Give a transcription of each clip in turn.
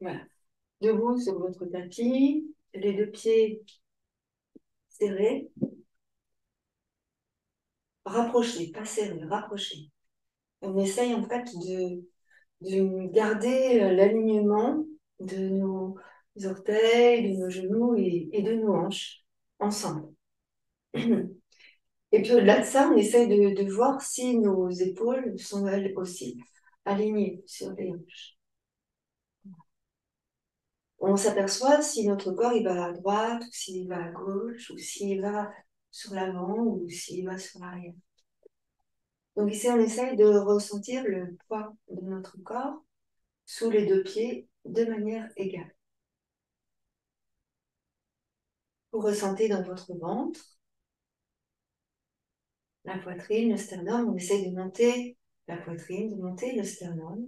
Voilà. Debout sur votre tapis, les deux pieds serrés, rapprochés, pas serrés, rapprochés. On essaye en fait de garder l'alignement de nos orteils, de nos genoux et de nos hanches ensemble. Et puis au-delà de ça, on essaye de voir si nos épaules sont elles aussi alignées sur les hanches. On s'aperçoit si notre corps il va à droite, ou s'il va à gauche, ou s'il va sur l'avant, ou s'il va sur l'arrière. Donc ici, on essaye de ressentir le poids de notre corps sous les deux pieds de manière égale. Vous ressentez dans votre ventre, la poitrine, le sternum. On essaye de monter la poitrine, de monter le sternum.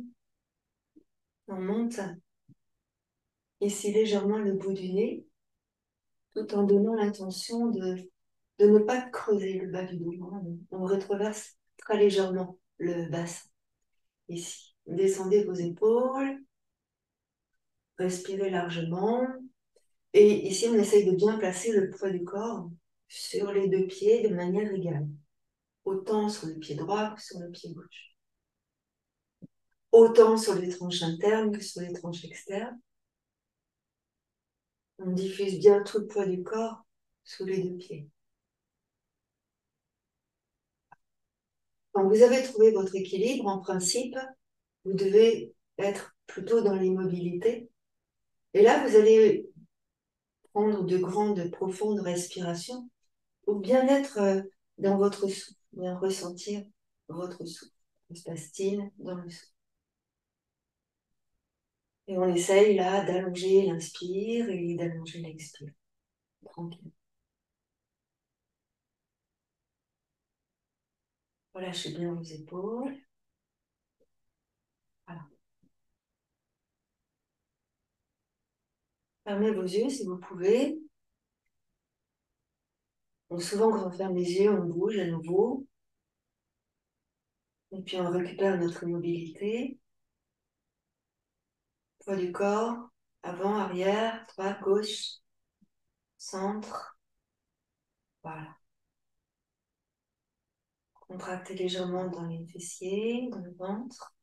On monte ici légèrement le bout du nez, tout en donnant l'intention de ne pas creuser le bas du dos. On rétroverse très légèrement le bassin. Ici, descendez vos épaules, respirez largement. Et ici, on essaye de bien placer le poids du corps sur les deux pieds de manière égale. Autant sur le pied droit que sur le pied gauche. Autant sur les tranches internes que sur les tranches externes. On diffuse bien tout le poids du corps sous les deux pieds. Quand vous avez trouvé votre équilibre, en principe, vous devez être plutôt dans l'immobilité. Et là, vous allez prendre de grandes, profondes respirations pour bien être dans votre souffle, bien ressentir votre souffle. Il se passe-t-il dans le souffle? Et on essaye là d'allonger l'inspire et d'allonger l'expire. Tranquille. Relâchez bien vos épaules. Voilà. Fermez vos yeux si vous pouvez. Donc souvent, quand on ferme les yeux, on bouge à nouveau. Et puis, on récupère notre mobilité. Poids du corps, avant, arrière, droite, gauche, centre. Voilà. Contractez légèrement dans les fessiers, dans le ventre.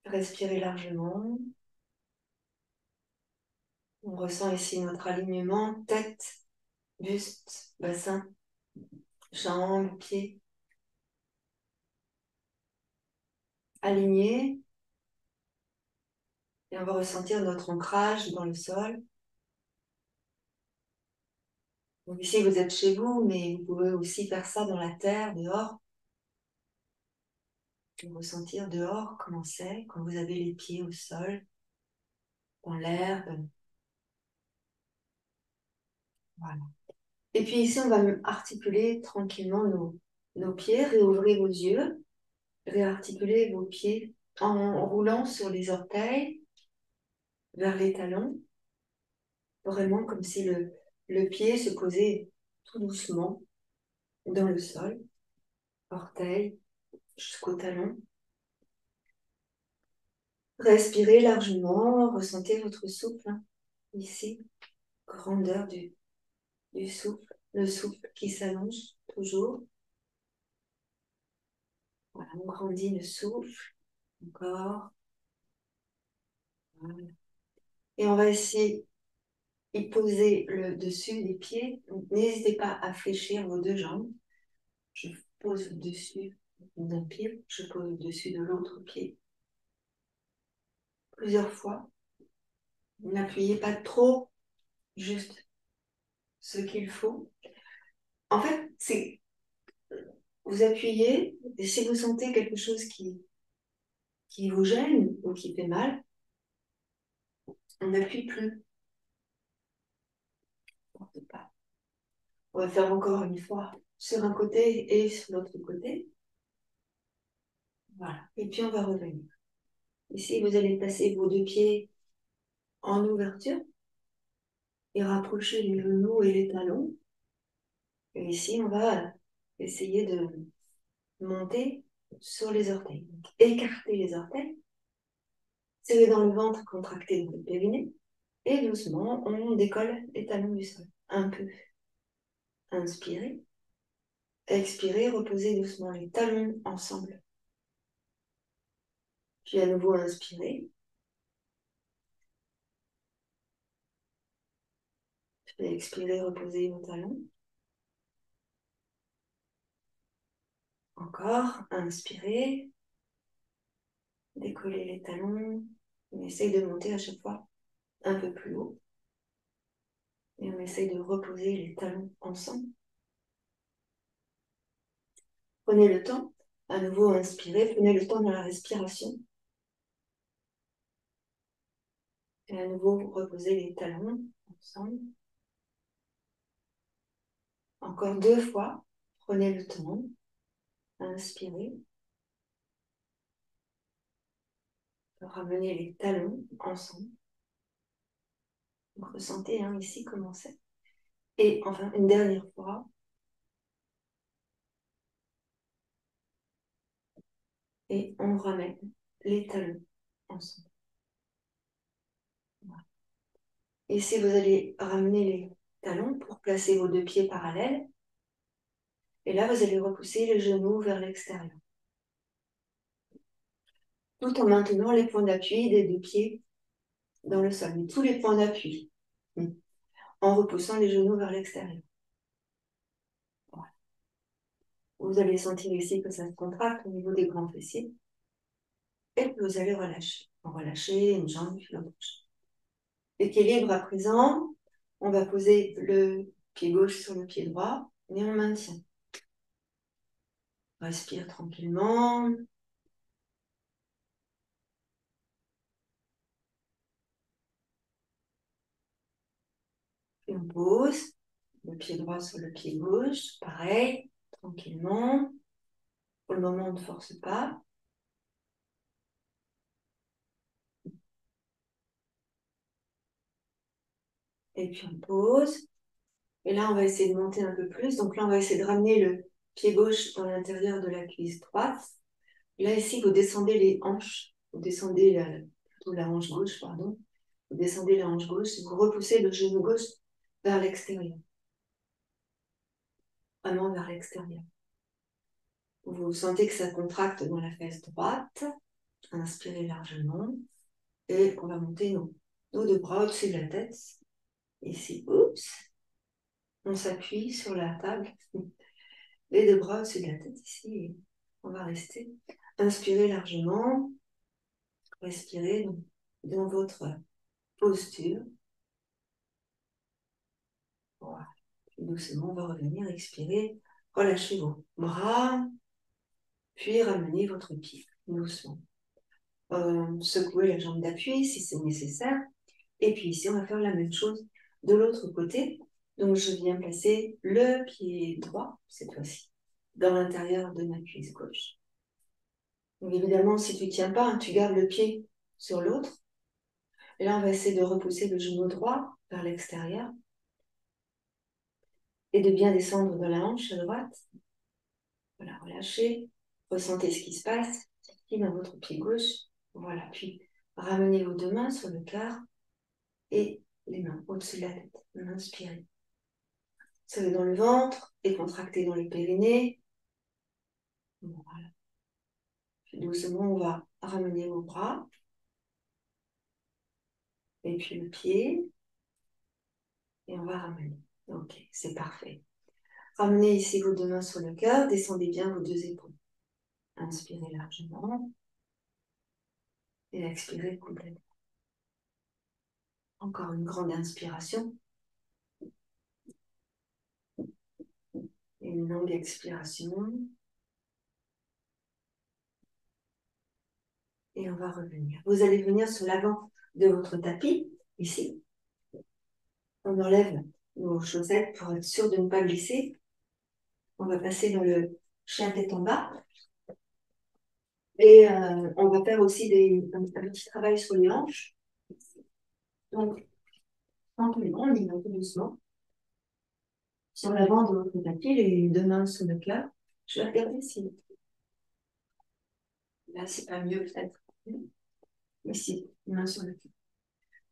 Respirez largement. On ressent ici notre alignement, tête, buste, bassin, jambes, pieds. Alignés. Et on va ressentir notre ancrage dans le sol. Donc ici, vous êtes chez vous, mais vous pouvez aussi faire ça dans la terre, dehors. Et ressentir dehors comment c'est, quand vous avez les pieds au sol, dans l'herbe. Voilà. Et puis ici, on va articuler tranquillement nos pieds, réouvrir vos yeux, réarticuler vos pieds en roulant sur les orteils vers les talons, vraiment comme si le pied se posait tout doucement dans le sol, orteil jusqu'au talon. Respirez largement, ressentez votre souffle ici, grandeur du souffle, le souffle qui s'allonge toujours. Voilà, on grandit le souffle, encore. Voilà. Et on va essayer de poser le dessus des pieds. N'hésitez pas à fléchir vos deux jambes. Je pose dessus d'un pied, je pose dessus de l'autre pied. Plusieurs fois. N'appuyez pas trop, juste ce qu'il faut. En fait, c'est vous appuyez et si vous sentez quelque chose qui vous gêne ou qui fait mal, on n'appuie plus. On va faire encore une fois sur un côté et sur l'autre côté. Voilà. Et puis on va revenir. Ici, vous allez placer vos deux pieds en ouverture et rapprocher les genoux et les talons. Et ici, on va essayer de monter sur les orteils. Donc, écarter les orteils. Serrez dans le ventre, contractez dans le périnée. Et doucement, on décolle les talons du sol. Un peu. Inspirez. Expirez, reposez doucement les talons ensemble. Puis à nouveau, inspirez. Puis expirez, reposez vos talons. Encore, inspirez. Décollez les talons. On essaye de monter à chaque fois un peu plus haut. Et on essaye de reposer les talons ensemble. Prenez le temps. À nouveau, inspirez. Prenez le temps dans la respiration. Et à nouveau, vous reposez les talons ensemble. Encore 2 fois. Prenez le temps. Inspirez. Ramenez les talons ensemble. Donc, ressentez ici comment c'est. Et enfin, une dernière fois. Et on ramène les talons ensemble. Voilà. Ici, vous allez ramener les talons pour placer vos 2 pieds parallèles. Et là, vous allez repousser les genoux vers l'extérieur. Tout en maintenant les points d'appui des 2 pieds dans le sol. Mais tous les points d'appui. En repoussant les genoux vers l'extérieur. Voilà. Vous allez sentir ici que ça se contracte au niveau des grands fessiers. Et puis vous allez relâcher. Relâcher une jambe puis l'autre. Équilibre à présent. On va poser le pied gauche sur le pied droit et on maintient. Respire tranquillement. Et on pose le pied droit sur le pied gauche. Pareil, tranquillement. Pour le moment, on ne force pas. Et puis on pose. Et là, on va essayer de monter un peu plus. Donc là, on va essayer de ramener le pied gauche dans l'intérieur de la cuisse droite. Là, ici, vous descendez les hanches. Vous descendez plutôt la hanche gauche, pardon. Vous descendez la hanche gauche et vous repoussez le genou gauche vers l'extérieur. Vraiment vers l'extérieur. Vous sentez que ça contracte dans la fesse droite. Inspirez largement. Et on va monter nos 2 bras au-dessus de la tête. Ici, oups. On s'appuie sur la table. Les 2 bras au-dessus de la tête ici. Et on va rester. Inspirez largement. Respirez dans votre posture. Voilà. Puis doucement, on va revenir, expirer. Relâchez vos bras. Puis ramenez votre pied doucement. Secouez la jambe d'appui si c'est nécessaire. Et puis ici, on va faire la même chose de l'autre côté. Donc, je viens placer le pied droit, cette fois-ci, dans l'intérieur de ma cuisse gauche. Donc, évidemment, si tu ne tiens pas, tu gardes le pied sur l'autre. Et là, on va essayer de repousser le genou droit vers l'extérieur et de bien descendre dans la hanche droite. Voilà, relâchez. Ressentez ce qui se passe ici dans votre pied gauche. Voilà, puis ramenez vos 2 mains sur le cœur et les mains au-dessus de la tête. Inspirez. Serrez dans le ventre et contractez dans le périnée. Voilà. Puis doucement, on va ramener vos bras. Et puis le pied. Et on va ramener. Ok, c'est parfait. Ramenez ici vos 2 mains sur le cœur. Descendez bien vos 2 épaules. Inspirez largement. Et expirez complètement. Encore une grande inspiration. Et une longue expiration. Et on va revenir. Vous allez venir sur l'avant de votre tapis, ici. On enlève nos chaussettes pour être sûr de ne pas glisser. On va passer dans le chien tête en bas. Et on va faire aussi un petit travail sur les hanches. Donc, tranquillement, on y va tout doucement. Sur l'avant de votre tapis, les 2 mains sur le cœur. Je vais regarder si là, c'est pas mieux peut-être. Ici, main sur le cœur.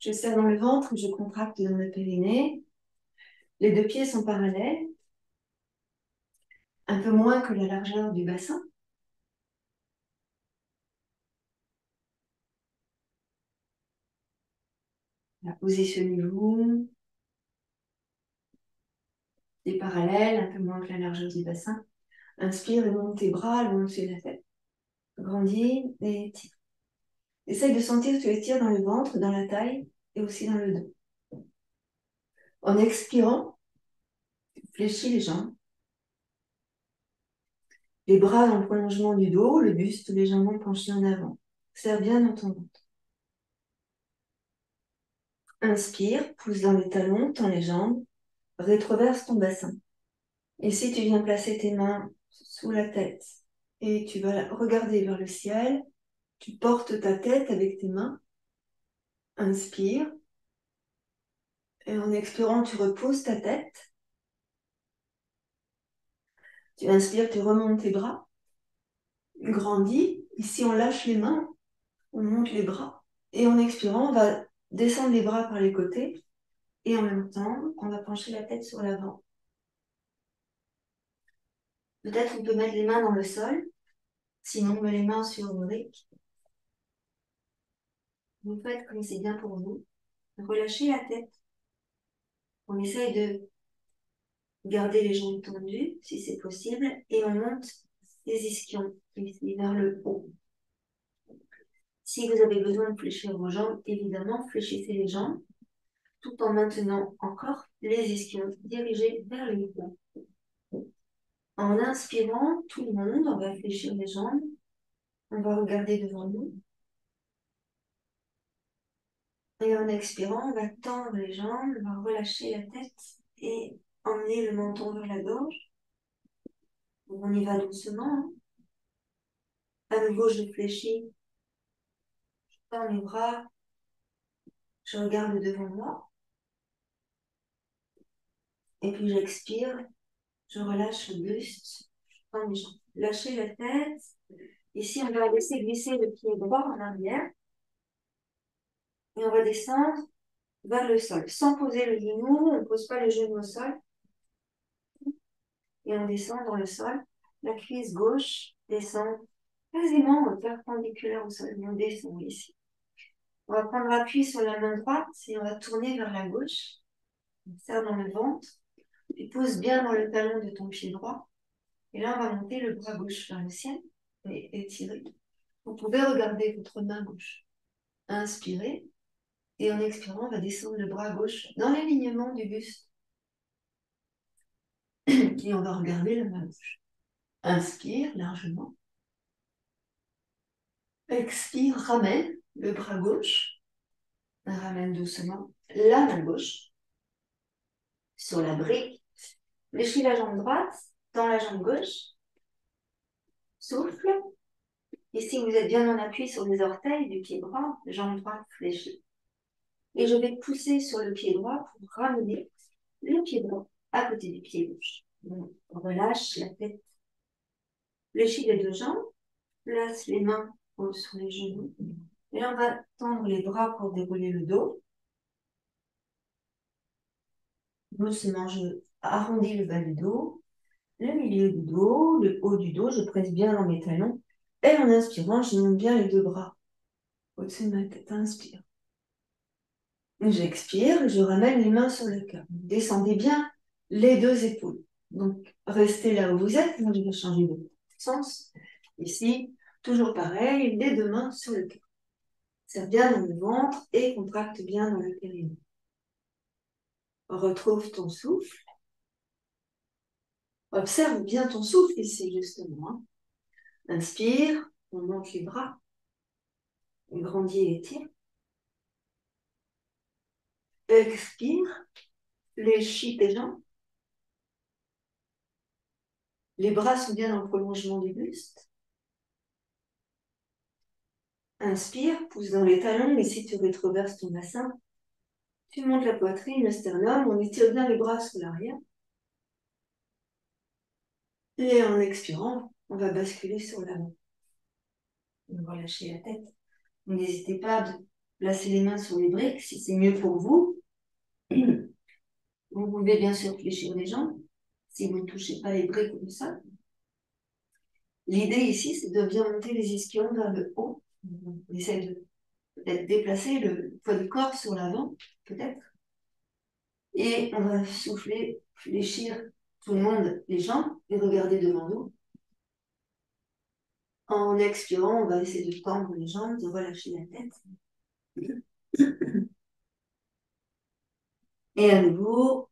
Je serre dans le ventre, je contracte dans le périnée. Les deux pieds sont parallèles, un peu moins que la largeur du bassin. Positionnez-vous. Les parallèles, un peu moins que la largeur du bassin. Inspire et monte tes bras, allonge la tête. Grandis et tire. Essaye de sentir que tu étires dans le ventre, dans la taille et aussi dans le dos. En expirant, fléchis les jambes. Les bras dans le prolongement du dos, le buste légèrement penché en avant. Serre bien dans ton ventre. Inspire, pousse dans les talons, tends les jambes, rétroverse ton bassin. Ici, tu viens placer tes mains sous la tête et tu vas regarder vers le ciel. Tu portes ta tête avec tes mains. Inspire. Et en expirant, tu reposes ta tête. Tu inspires, tu remontes tes bras. Grandis. Ici, on lâche les mains. On monte les bras. Et en expirant, on va descendre les bras par les côtés. Et en même temps, on va pencher la tête sur l'avant. Peut-être on peut mettre les mains dans le sol. Sinon, on met les mains sur une brique. Vous faites comme c'est bien pour vous. Relâchez la tête. On essaye de garder les jambes tendues, si c'est possible, et on monte les ischions ici, vers le haut. Si vous avez besoin de fléchir vos jambes, évidemment, fléchissez les jambes, tout en maintenant encore les ischions dirigés vers le haut. En inspirant, tout le monde, on va fléchir les jambes, on va regarder devant nous. Et en expirant, on va tendre les jambes, on va relâcher la tête et emmener le menton vers la gorge. On y va doucement. À nouveau, je fléchis. Je tends mes bras. Je regarde devant moi. Et puis j'expire. Je relâche le buste. Je tends mes jambes. Lâchez la tête. Ici, on va laisser glisser le pied droit en arrière. Et on va descendre vers le sol. Sans poser le genou, on ne pose pas le genou au sol. Et on descend dans le sol. La cuisse gauche descend quasiment perpendiculaire au sol. On descend ici. On va prendre appui sur la main droite et on va tourner vers la gauche. On serre dans le ventre. Tu poses bien dans le talon de ton pied droit. Et là, on va monter le bras gauche vers le ciel et étirer. Vous pouvez regarder votre main gauche. Inspirez. Et en expirant, on va descendre le bras gauche dans l'alignement du buste. Et on va regarder la main gauche. Inspire largement. Expire, ramène le bras gauche. Ramène doucement la main gauche sur la brique. Fléchis la jambe droite dans la jambe gauche. Souffle. Ici, vous êtes bien en appui sur les orteils du pied droit, jambe droite fléchie. Et je vais pousser sur le pied droit pour ramener le pied droit à côté du pied gauche. Donc, on relâche la tête. Fléchis les deux jambes. Place les mains sur les genoux. Et là, on va tendre les bras pour dérouler le dos. Doucement, je arrondis le bas du dos, le milieu du dos, le haut du dos. Je presse bien dans mes talons. Et en inspirant, je monte bien les deux bras au-dessus de ma tête. Inspire. J'expire, je ramène les mains sur le cœur. Descendez bien les deux épaules. Donc, restez là où vous êtes. Moi, je vais changer de sens. Ici, toujours pareil, les deux mains sur le cœur. Serre bien dans le ventre et contracte bien dans le périnée. Retrouve ton souffle. Observe bien ton souffle ici, justement. Inspire, on monte les bras. On grandit et étire. Expire, fléchis tes jambes. Les bras sont bien dans le prolongement du buste. Inspire, pousse dans les talons, et si tu rétroverses ton bassin, tu montes la poitrine, le sternum, on étire bien les bras sur l'arrière. Et en expirant, on va basculer sur l'avant. On va relâcher la tête. N'hésitez pas à placer les mains sur les briques si c'est mieux pour vous. Vous pouvez bien sûr fléchir les jambes si vous ne touchez pas les briques ou le sol. L'idée ici, c'est de bien monter les ischions vers le haut. On essaie de peut-être déplacer le poids du corps sur l'avant, peut-être. Et on va souffler, fléchir tout le monde les jambes et regarder devant nous. En expirant, on va essayer de tendre les jambes, de relâcher la tête. Et à nouveau,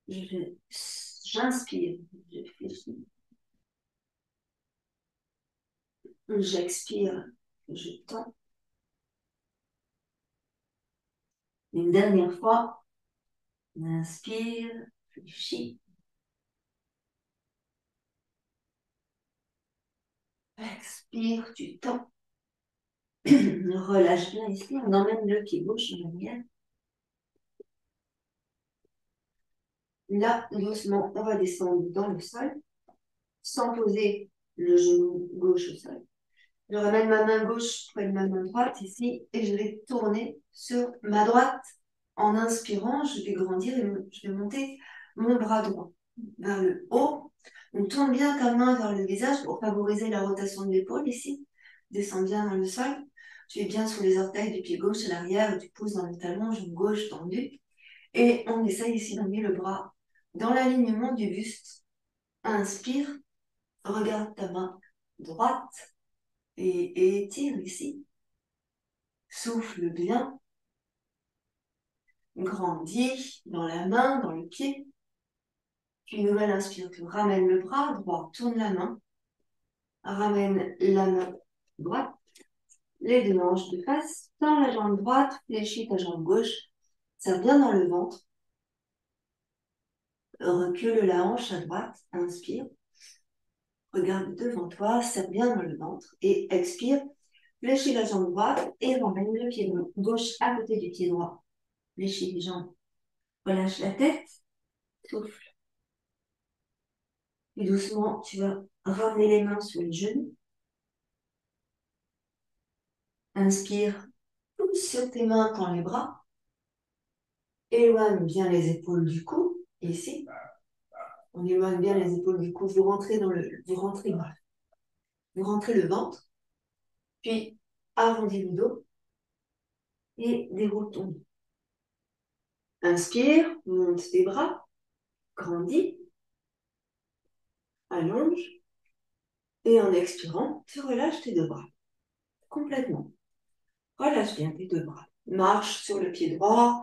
j'inspire, je fléchis. J'expire, je tends. Une dernière fois, on inspire, fléchis. Expire, tu tends. Relâche bien ici, on emmène le pied gauche en arrière. Là, doucement, on va descendre dans le sol, sans poser le genou gauche au sol. Je ramène ma main gauche près de ma main droite ici, et je vais tourner sur ma droite. En inspirant, je vais grandir et je vais monter mon bras droit vers le haut. On tourne bien ta main vers le visage pour favoriser la rotation de l'épaule ici. Descends bien dans le sol. Tu es bien sur les orteils du pied gauche à l'arrière et tu pousses dans le talon, jambe gauche tendue. Et on essaye ici d'emmener le bras dans l'alignement du buste. Inspire, regarde ta main droite et étire ici. Souffle bien. Grandis dans la main, dans le pied. Puis nouvelle inspire, tu ramènes le bras droit, tourne la main. Ramène la main droite. Les deux hanches de face. Tends la jambe droite, fléchis ta jambe gauche. Serre bien dans le ventre. Recule la hanche à droite. Inspire. Regarde devant toi, serre bien dans le ventre. Et expire. Fléchis la jambe droite et ramène le pied gauche à côté du pied droit. Fléchis les jambes. Relâche la tête. Souffle. Et doucement, tu vas ramener les mains sur les genoux. Inspire. Pousse sur tes mains, tends les bras. Éloigne bien les épaules du cou. Ici. On éloigne bien les épaules du cou. Vous rentrez le ventre. Puis, arrondis le dos. Et déroule ton dos. Inspire. Monte tes bras. Grandis. Allonge. Et en expirant, tu relâches tes deux bras. Complètement. Relâche bien tes deux bras. Marche sur le pied droit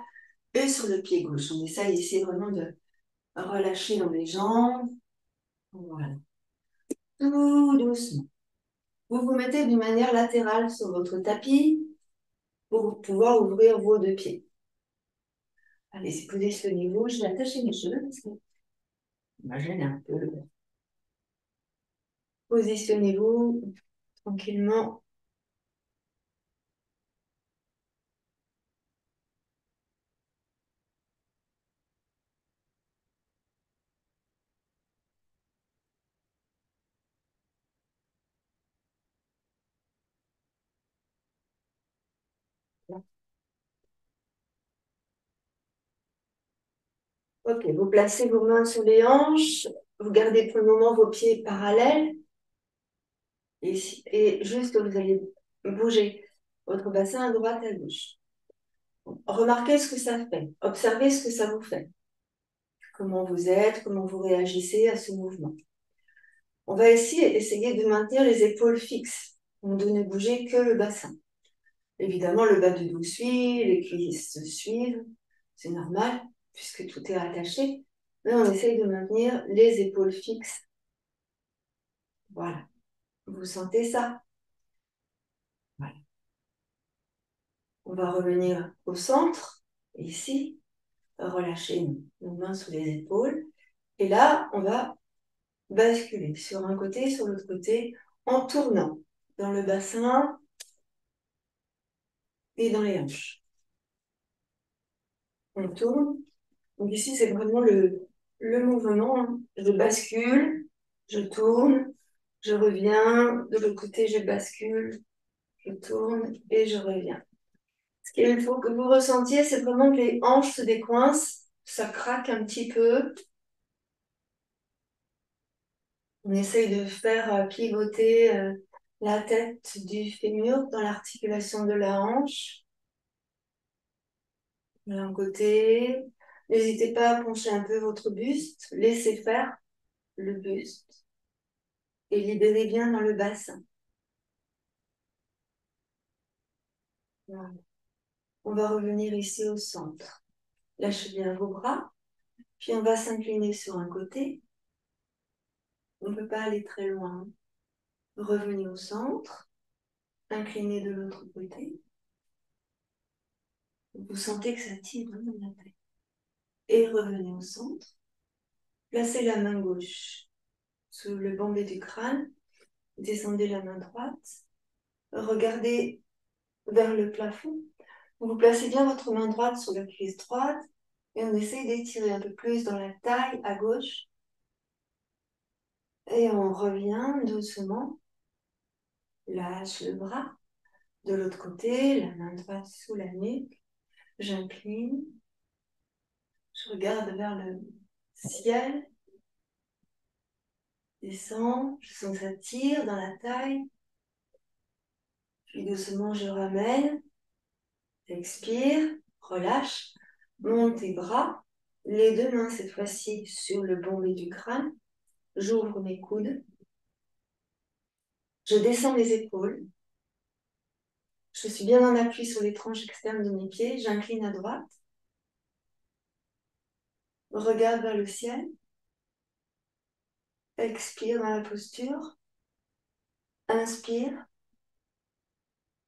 et sur le pied gauche. On essaye ici vraiment de relâcher dans les jambes. Voilà. Tout doucement. Vous vous mettez d'une manière latérale sur votre tapis pour pouvoir ouvrir vos deux pieds. Allez, positionnez-vous. Je vais attacher mes cheveux parce que ça me gêne un peu. Positionnez-vous tranquillement. Ok, vous placez vos mains sur les hanches. Vous gardez pour le moment vos pieds parallèles. Et juste, vous allez bouger votre bassin à droite, à gauche. Remarquez ce que ça fait. Observez ce que ça vous fait. Comment vous êtes, comment vous réagissez à ce mouvement. On va ici essayer de maintenir les épaules fixes. On ne bouger que le bassin. Évidemment, le bas du dos suit, les cuisses suivent. C'est normal, puisque tout est attaché. Mais on essaye de maintenir les épaules fixes. Voilà. Vous sentez ça? Voilà. On va revenir au centre, ici. Relâcher nos mains sous les épaules. Et là, on va basculer sur un côté, sur l'autre côté, en tournant dans le bassin et dans les hanches. On tourne. Donc ici, c'est vraiment le mouvement. Je bascule, je tourne, je reviens. De l'autre côté, je bascule, Je tourne et je reviens. Ce qu'il faut que vous ressentiez, c'est vraiment que les hanches se décoincent, ça craque un petit peu. On essaye de faire pivoter la tête du fémur dans l'articulation de la hanche. D'un côté, n'hésitez pas à pencher un peu votre buste, laissez faire le buste et libérez bien dans le bassin. Voilà. On va revenir ici au centre. Lâchez bien vos bras, puis on va s'incliner sur un côté. On ne peut pas aller très loin. Revenez au centre, inclinez de l'autre côté. Vous sentez que ça tire vraiment la tête. Et revenez au centre. Placez la main gauche sous le bombé du crâne. Descendez la main droite. Regardez vers le plafond. Vous placez bien votre main droite sur la cuisse droite et on essaie d'étirer un peu plus dans la taille à gauche. Et on revient doucement. Lâche le bras. De l'autre côté, la main droite sous la nuque. J'incline. Je regarde vers le ciel. Descends. Je sens que ça tire dans la taille. Puis doucement, je ramène. Expire. Relâche. Monte tes bras. Les deux mains, cette fois-ci, sur le bombé du crâne. J'ouvre mes coudes. Je descends les épaules. Je suis bien en appui sur les tranches externes de mes pieds. J'incline à droite. Regarde vers le ciel. Expire dans la posture. Inspire.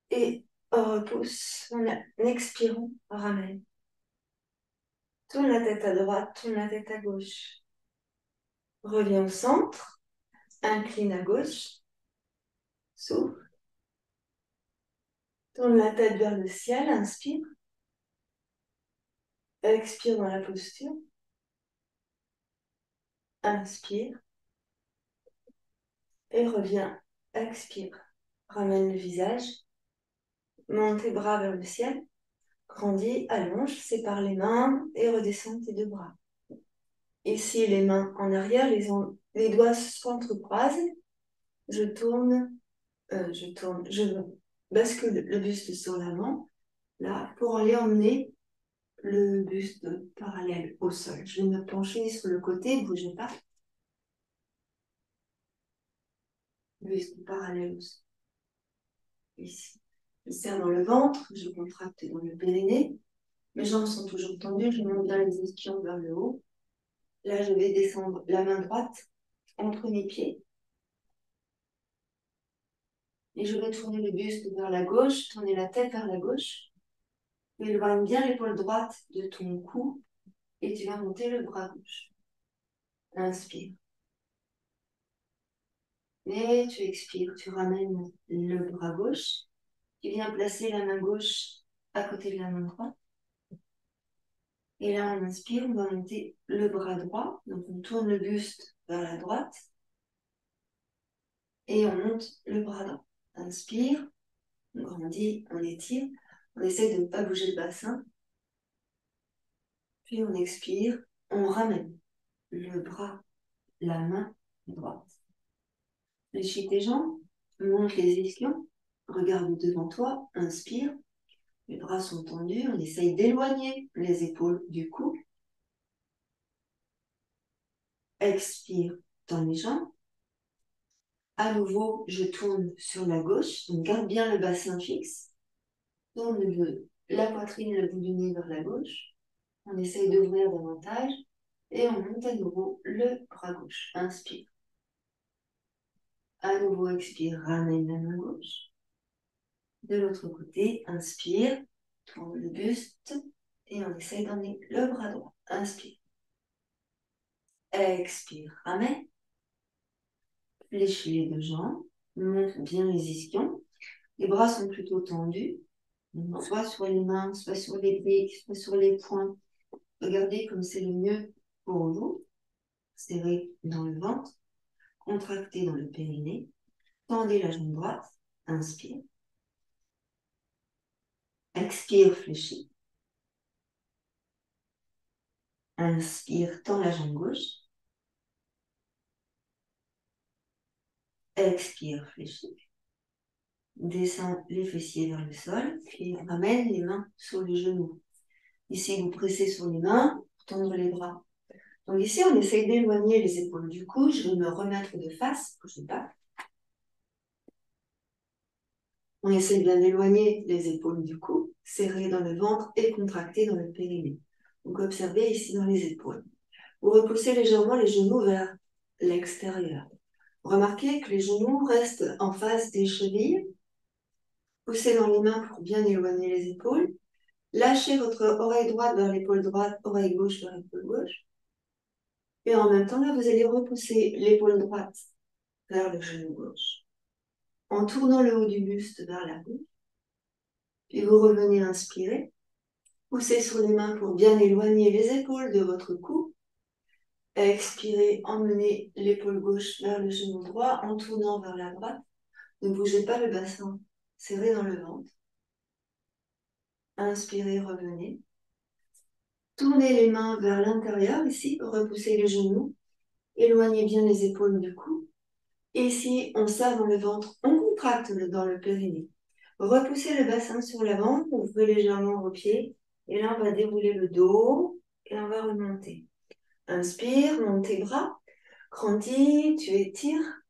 Et repousse. En expirant, ramène. Tourne la tête à droite, tourne la tête à gauche. Reviens au centre. Incline à gauche. Souffle. Tourne la tête vers le ciel. Inspire. Expire dans la posture. Inspire. Et reviens. Expire. Ramène le visage. Monte tes bras vers le ciel. Grandis, allonge, sépare les mains et redescends tes deux bras. Ici, les mains en arrière, les doigts s'entrecroisent. Je bascule le buste sur l'avant, là, pour aller emmener le buste parallèle au sol. Je vais me pencher sur le côté, bougez pas. Buste parallèle au sol. Ici. Je serre dans le ventre, je contracte dans le périnée. Mes jambes sont toujours tendues, je monte bien les ischions vers le haut. Là, je vais descendre la main droite entre mes pieds. Et je vais tourner le buste vers la gauche, tourner la tête vers la gauche. Tu éloignes bien l'épaule droite de ton cou et tu vas monter le bras gauche. Inspire. Et tu expires, tu ramènes le bras gauche. Tu viens placer la main gauche à côté de la main droite. Et là, on inspire, on va monter le bras droit. Donc, on tourne le buste vers la droite. Et on monte le bras droit. Inspire, on grandit, on étire. On essaie de ne pas bouger le bassin. Puis on expire, on ramène le bras, la main droite. Fléchis tes jambes, monte les ischions, regarde devant toi, inspire. Les bras sont tendus, on essaye d'éloigner les épaules du cou. Expire dans les jambes. À nouveau, je tourne sur la gauche, donc garde bien le bassin fixe. Tourne la poitrine, le bout du nez vers la gauche. On essaye d'ouvrir davantage et on monte à nouveau le bras gauche. Inspire. À nouveau, expire, ramène la main gauche. De l'autre côté, inspire, tourne le buste et on essaye d'emmener le bras droit. Inspire. Expire, ramène. Fléchis les deux jambes, monte bien les ischions. Les bras sont plutôt tendus, soit sur les mains, soit sur les briques, soit sur les poings. Regardez comme c'est le mieux pour vous. Serrez dans le ventre, contractez dans le périnée. Tendez la jambe droite, inspire. Expire, fléchis. Inspire, tends la jambe gauche. Expire, fléchis. Descends les fessiers vers le sol, puis ramène les mains sur les genoux. Ici, vous pressez sur les mains pour tendre les bras. Donc ici, on essaye d'éloigner les épaules du cou. Je vais me remettre de face, bougez pas. On essaye bien d'éloigner les épaules du cou, serrer dans le ventre et contracter dans le périnée. Donc observez ici dans les épaules. Vous repoussez légèrement les genoux vers l'extérieur. Remarquez que les genoux restent en face des chevilles. Poussez dans les mains pour bien éloigner les épaules. Lâchez votre oreille droite vers l'épaule droite, oreille gauche vers l'épaule gauche. Et en même temps, là, vous allez repousser l'épaule droite vers le genou gauche, en tournant le haut du buste vers la gauche. Puis vous revenez inspirer. Poussez sur les mains pour bien éloigner les épaules de votre cou. Expirez, emmenez l'épaule gauche vers le genou droit en tournant vers la droite. Ne bougez pas le bassin, serrez dans le ventre. Inspirez, revenez. Tournez les mains vers l'intérieur ici, repoussez les genoux. Éloignez bien les épaules du cou. Ici, on serre dans le ventre, on contracte dans le périnée. Repoussez le bassin sur l'avant, ouvrez légèrement vos pieds. Et là, on va dérouler le dos et on va remonter. Inspire, monte tes bras. Grandis, tu étires.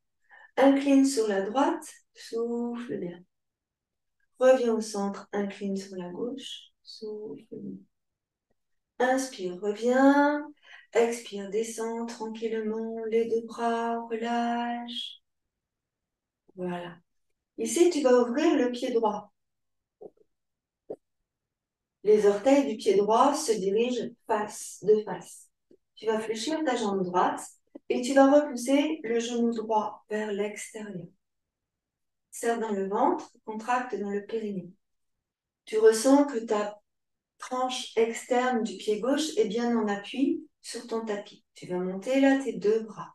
Incline sur la droite, souffle bien. Reviens au centre, incline sur la gauche, souffle bien. Inspire, reviens. Expire, descends tranquillement les deux bras, relâche. Voilà. Ici, tu vas ouvrir le pied droit. Les orteils du pied droit se dirigent de face. Tu vas fléchir ta jambe droite et tu vas repousser le genou droit vers l'extérieur. Serre dans le ventre, contracte dans le périnée. Tu ressens que ta tranche externe du pied gauche est bien en appui sur ton tapis. Tu vas monter là tes deux bras.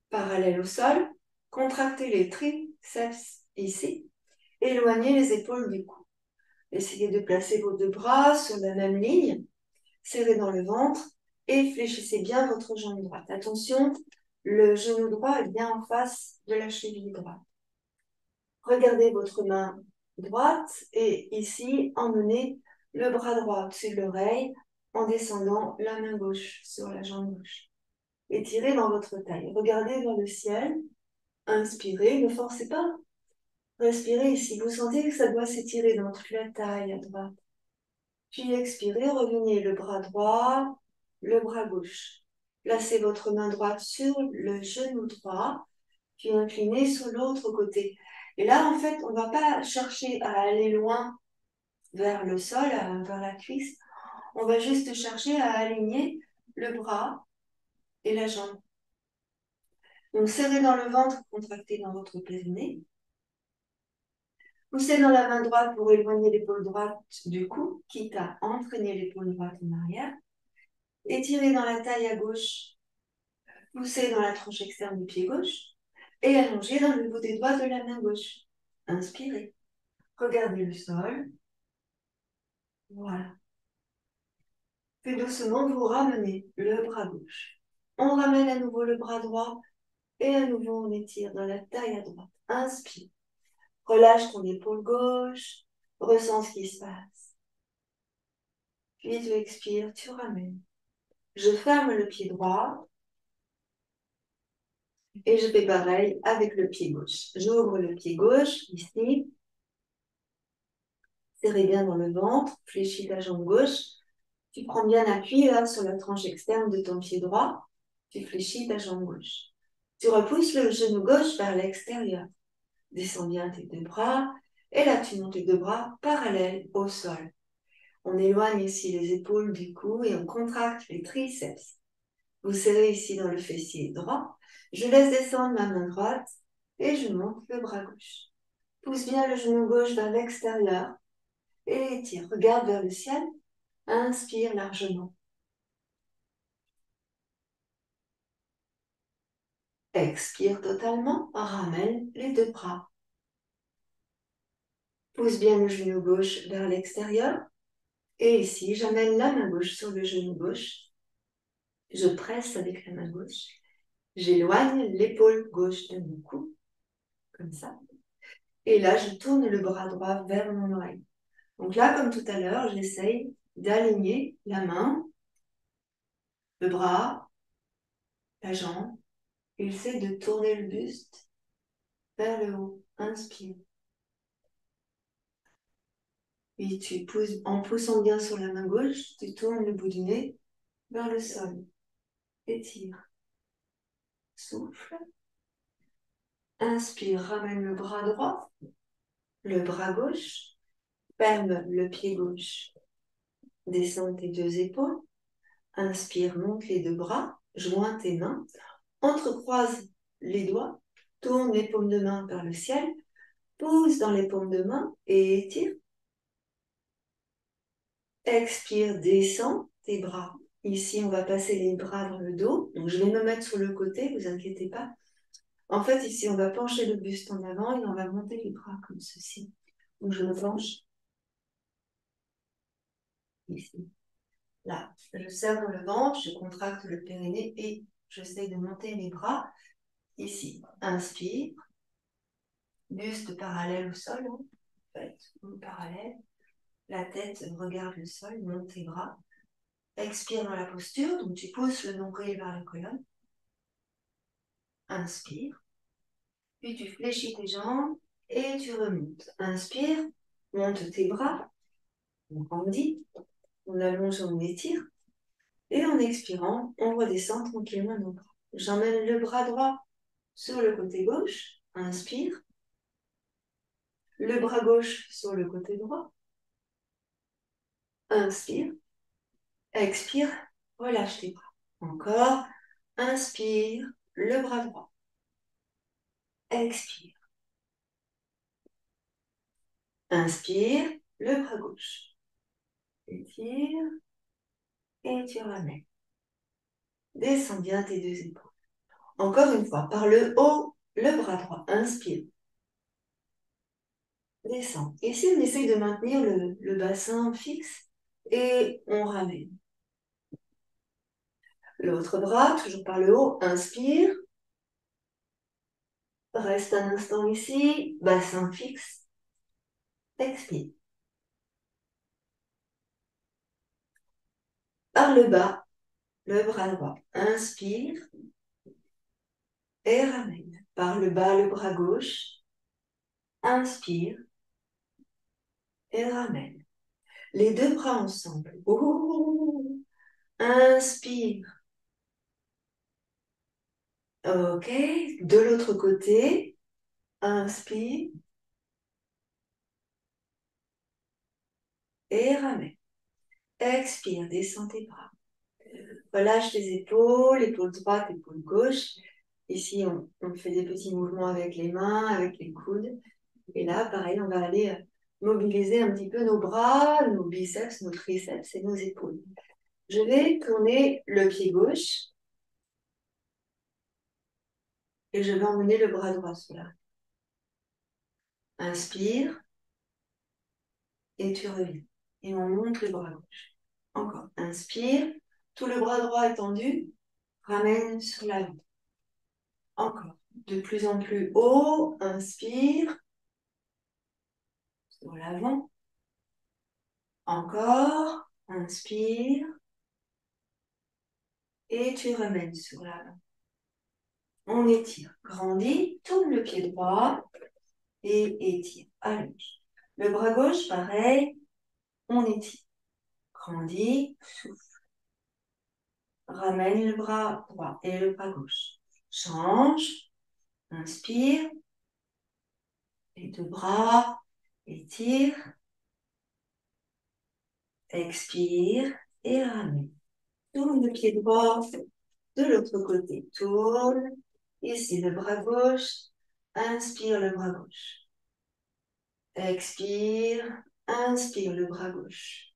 Parallèle au sol, contractez les triceps ici. Éloignez les épaules du cou. Essayez de placer vos deux bras sur la même ligne. Serrez dans le ventre et fléchissez bien votre jambe droite. Attention, le genou droit est bien en face de la cheville droite. Regardez votre main droite et ici, emmenez le bras droit au-dessus de l'oreille en descendant la main gauche sur la jambe gauche. Étirez dans votre taille. Regardez vers le ciel. Inspirez, ne forcez pas. Respirez ici. Vous sentez que ça doit s'étirer dans toute la taille à droite. Puis expirez, revenez le bras droit, le bras gauche. Placez votre main droite sur le genou droit, puis inclinez sur l'autre côté. Et là, en fait, on ne va pas chercher à aller loin vers le sol, vers la cuisse. On va juste chercher à aligner le bras et la jambe. Donc, serrez dans le ventre, contractez dans votre périnée. Poussez dans la main droite pour éloigner l'épaule droite du cou, quitte à entraîner l'épaule droite en arrière. Étirez dans la taille à gauche, poussez dans la tranche externe du pied gauche et allongez dans le bout des doigts de la main gauche. Inspirez. Regardez le sol. Voilà. Puis doucement, vous ramenez le bras gauche. On ramène à nouveau le bras droit et à nouveau on étire dans la taille à droite. Inspire. Relâche ton épaule gauche. Ressens ce qui se passe. Puis tu expires, tu ramènes. Je ferme le pied droit et je fais pareil avec le pied gauche. J'ouvre le pied gauche ici. Serrez bien dans le ventre, fléchis la jambe gauche. Tu prends bien appui là sur la tranche externe de ton pied droit. Tu fléchis ta jambe gauche. Tu repousses le genou gauche vers l'extérieur. Descends bien tes deux bras. Et là, tu montes tes deux bras parallèles au sol. On éloigne ici les épaules du cou et on contracte les triceps. Vous serrez ici dans le fessier droit. Je laisse descendre ma main droite et je monte le bras gauche. Pousse bien le genou gauche vers l'extérieur et étire. Regarde vers le ciel. Inspire largement. Expire totalement. Ramène les deux bras. Pousse bien le genou gauche vers l'extérieur. Et ici, j'amène la main gauche sur le genou gauche. Je presse avec la main gauche. J'éloigne l'épaule gauche de mon cou, comme ça. Et là, je tourne le bras droit vers mon oreille. Donc là, comme tout à l'heure, j'essaye d'aligner la main, le bras, la jambe. Et j'essaie de tourner le buste vers le haut. Inspire. Puis tu pousses, en poussant bien sur la main gauche, tu tournes le bout du nez vers le sol. Étire. Souffle. Inspire, ramène le bras droit, le bras gauche. Ferme le pied gauche. Descends tes deux épaules. Inspire, monte les deux bras. Joins tes mains. Entrecroise les doigts. Tourne les paumes de main vers le ciel. Pousse dans les paumes de main et étire. Expire, descends tes bras. Ici, on va passer les bras dans le dos. Donc, je vais me mettre sur le côté, vous inquiétez pas. En fait, ici, on va pencher le buste en avant et on va monter les bras comme ceci. Donc, je me penche ici. Là, je serre dans le ventre, je contracte le périnée et j'essaie de monter les bras. Ici, inspire. Buste parallèle au sol, en fait, ou parallèle. La tête regarde le sol, monte tes bras. Expire dans la posture, donc tu pousses le nombril vers la colonne. Inspire. Puis tu fléchis tes jambes et tu remontes. Inspire, monte tes bras. On grandit, on allonge, on étire. Et en expirant, on redescend tranquillement nos bras. J'emmène le bras droit sur le côté gauche. Inspire. Le bras gauche sur le côté droit. Inspire. Expire. Relâche tes bras. Encore. Inspire. Le bras droit. Expire. Inspire. Le bras gauche. Étire. Et tu ramènes. Descends bien tes deux épaules. Encore une fois, par le haut, le bras droit. Inspire. Descends. Ici, on essaye de maintenir le bassin fixe et on ramène. L'autre bras, toujours par le haut. Inspire. Reste un instant ici. Bassin fixe. Expire. Par le bas, le bras droit. Inspire et ramène. Par le bas, le bras gauche. Inspire et ramène. Les deux bras ensemble. Ouh. Inspire. Ok. De l'autre côté. Inspire et ramène. Expire, descends tes bras. Relâche tes épaules, épaule droite, épaule gauche. Ici, on fait des petits mouvements avec les mains, avec les coudes. Et là, pareil, on va aller mobiliser un petit peu nos bras, nos biceps, nos triceps et nos épaules. Je vais tourner le pied gauche et je vais emmener le bras droit sur la. Inspire et tu reviens. Et on monte le bras gauche. Encore. Inspire, tout le bras droit est tendu, ramène sur l'avant. Encore. De plus en plus haut, inspire, sur l'avant. Encore, inspire, et tu ramènes sur l'avant. On étire, grandis, tourne le pied droit et étire, allonge. Le bras gauche, pareil, on étire, grandis, souffle. Ramène le bras droit et le bras gauche. Change, inspire, les deux bras, étire, expire et ramène. Tourne le pied droit de l'autre côté. Tourne. Ici, le bras gauche. Inspire le bras gauche. Expire. Inspire le bras gauche.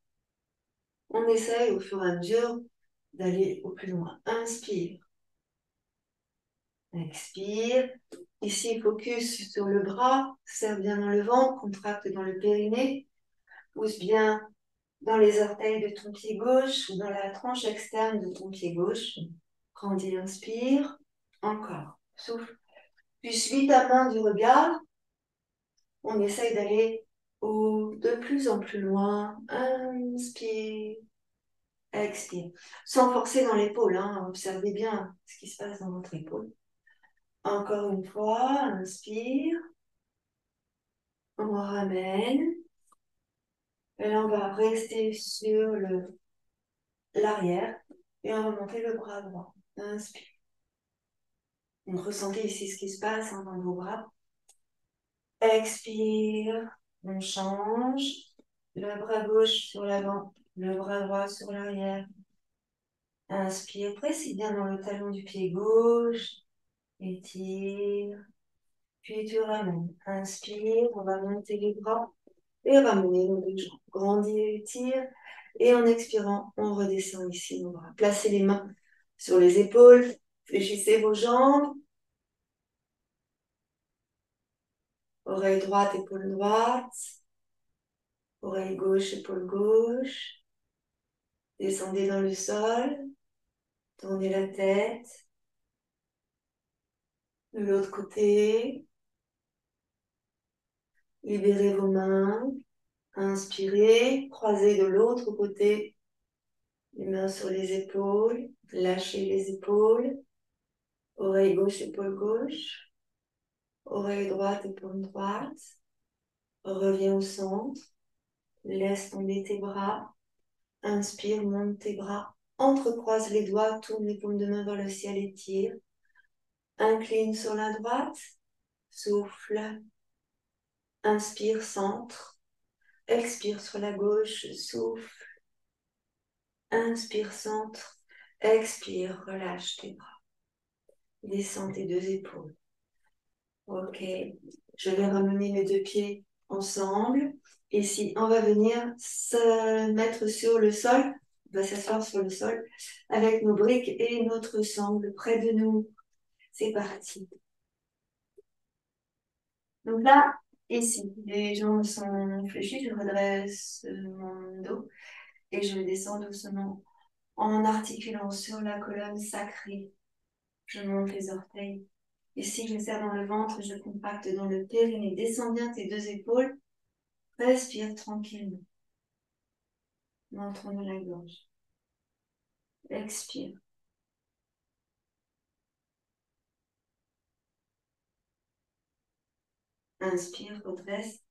On essaye au fur et à mesure d'aller au plus loin. Inspire. Expire. Ici, focus sur le bras, serre bien dans le ventre, contracte dans le périnée, pousse bien dans les orteils de ton pied gauche ou dans la tranche externe de ton pied gauche. Grandis, inspire. Encore. Souffle. Puis suis ta main du regard. On essaye d'aller de plus en plus loin. Inspire. Expire. Sans forcer dans l'épaule. Observez bien ce qui se passe dans votre épaule. Encore une fois. Inspire. On ramène. Et là, on va rester sur l'arrière et on va monter le bras droit. Inspire. Donc, ressentez ici ce qui se passe dans vos bras. Expire. On change. Le bras gauche sur l'avant, le bras droit sur l'arrière. Inspire. Précise bien dans le talon du pied gauche. Étire. Puis tu ramènes. Inspire. On va monter les bras et ramener nos deux jambes. Grandis et étire. Et en expirant, on redescend ici nos bras. Placez les mains sur les épaules. Fléchissez vos jambes. Oreille droite, épaule droite. Oreille gauche, épaule gauche. Descendez dans le sol. Tournez la tête. De l'autre côté. Libérez vos mains. Inspirez. Croisez de l'autre côté. Les mains sur les épaules. Lâchez les épaules. Oreille gauche, épaule gauche. Oreille droite, épaule droite. Reviens au centre. Laisse tomber tes bras. Inspire, monte tes bras. Entrecroise les doigts, tourne les paumes de main vers le ciel et tire. Incline sur la droite. Souffle. Inspire, centre. Expire sur la gauche. Souffle. Inspire, centre. Expire, relâche tes bras. Descends tes deux épaules. Ok. Je vais ramener mes deux pieds ensemble. Ici, on va venir se mettre sur le sol. On va s'asseoir sur le sol avec nos briques et notre sangle près de nous. C'est parti. Donc là, ici, les jambes sont fléchies. Je redresse mon dos et je descends doucement en articulant sur la colonne sacrée. Je monte les orteils. Ici, je serre dans le ventre, je contracte dans le périnée. Descends bien tes deux épaules. Respire tranquillement. Menton de la gorge. Expire. Inspire, redresse,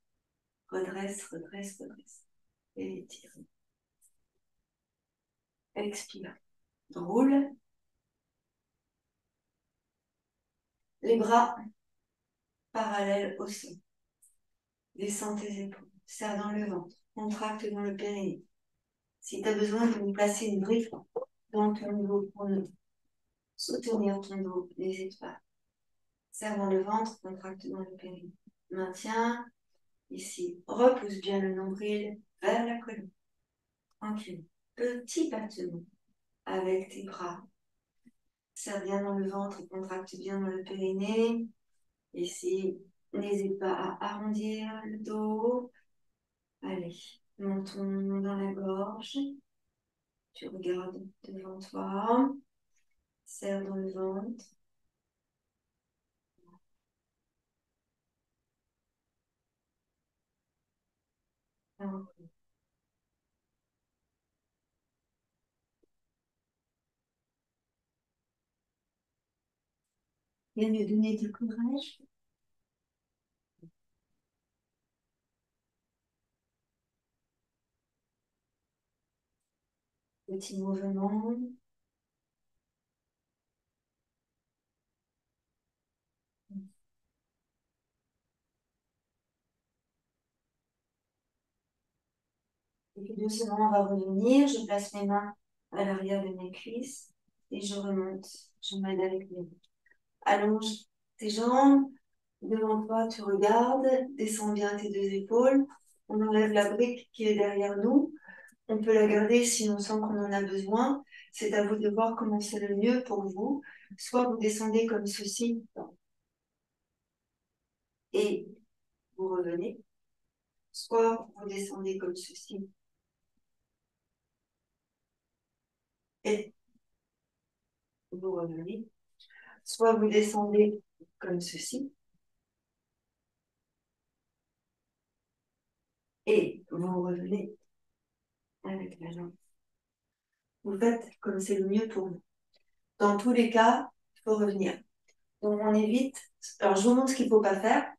redresse, redresse, redresse. Et étire. Expire. Roule. Les bras parallèles au sol. Descends tes épaules. Serre dans le ventre. Contracte dans le périnée. Si tu as besoin de nous placer une brique dans ton dos pour nous soutenir ton dos, n'hésite pas. Serre dans le ventre, contracte dans le périnée. Maintiens. Ici, repousse bien le nombril vers la colonne. Tranquille. Petit battement avec tes bras. Serre bien dans le ventre et contracte bien dans le périnée. Ici, n'hésite pas à arrondir le dos. Allez, menton dans la gorge. Tu regardes devant toi. Serre dans le ventre. Viens me donner du courage. Petit mouvement. Et puis doucement, on va revenir. Je place mes mains à l'arrière de mes cuisses et je remonte. Je m'aide avec mes mains. Allonge tes jambes. Devant toi, tu regardes. Descends bien tes deux épaules. On enlève la brique qui est derrière nous. On peut la garder si on sent qu'on en a besoin. C'est à vous de voir comment c'est le mieux pour vous. Soit vous descendez comme ceci et vous revenez. Soit vous descendez comme ceci et vous revenez. Soit vous descendez comme ceci et vous revenez avec la jambe. Vous faites comme c'est le mieux pour vous. Dans tous les cas, il faut revenir. Donc on évite. Alors je vous montre ce qu'il ne faut pas faire.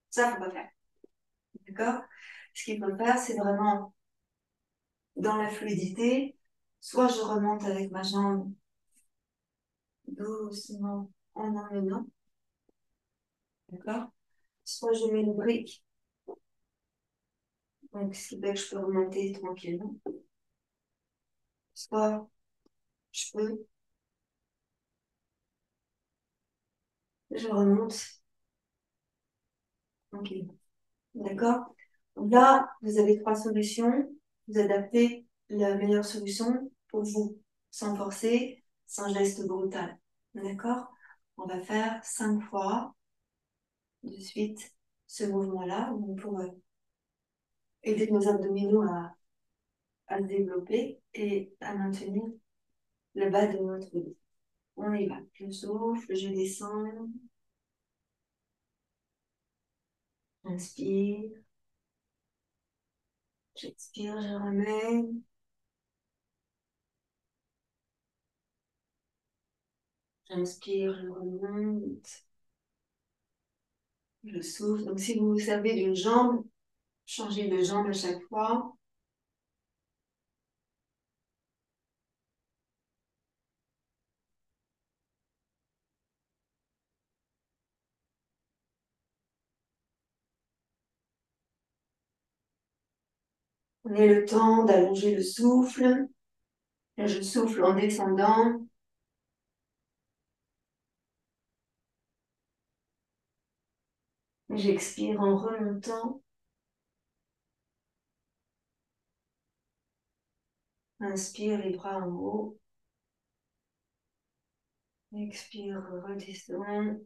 Ça, il ne faut pas faire. D'accord? Ce qu'il faut faire, c'est vraiment dans la fluidité. Soit je remonte avec ma jambe doucement en emmenant. D'accord? Soit je mets une brique. Donc, ce qui fait que je peux remonter tranquillement. Soit je peux, je remonte tranquillement. D'accord? Donc là, vous avez trois solutions. Vous adaptez la meilleure solution pour vous, sans forcer, sans geste brutal. D'accord? On va faire 5 fois de suite ce mouvement-là pour aider nos abdominaux à se développer et à maintenir le bas de notre dos. On y va. Je souffle, je descends. Inspire. J'expire, je ramène. J'inspire, je remonte. Je souffle. Donc, si vous vous servez d'une jambe, changez de jambe à chaque fois. Prenez le temps d'allonger le souffle. Je souffle en descendant. J'expire en remontant. Inspire les bras en haut. Expire, redescend.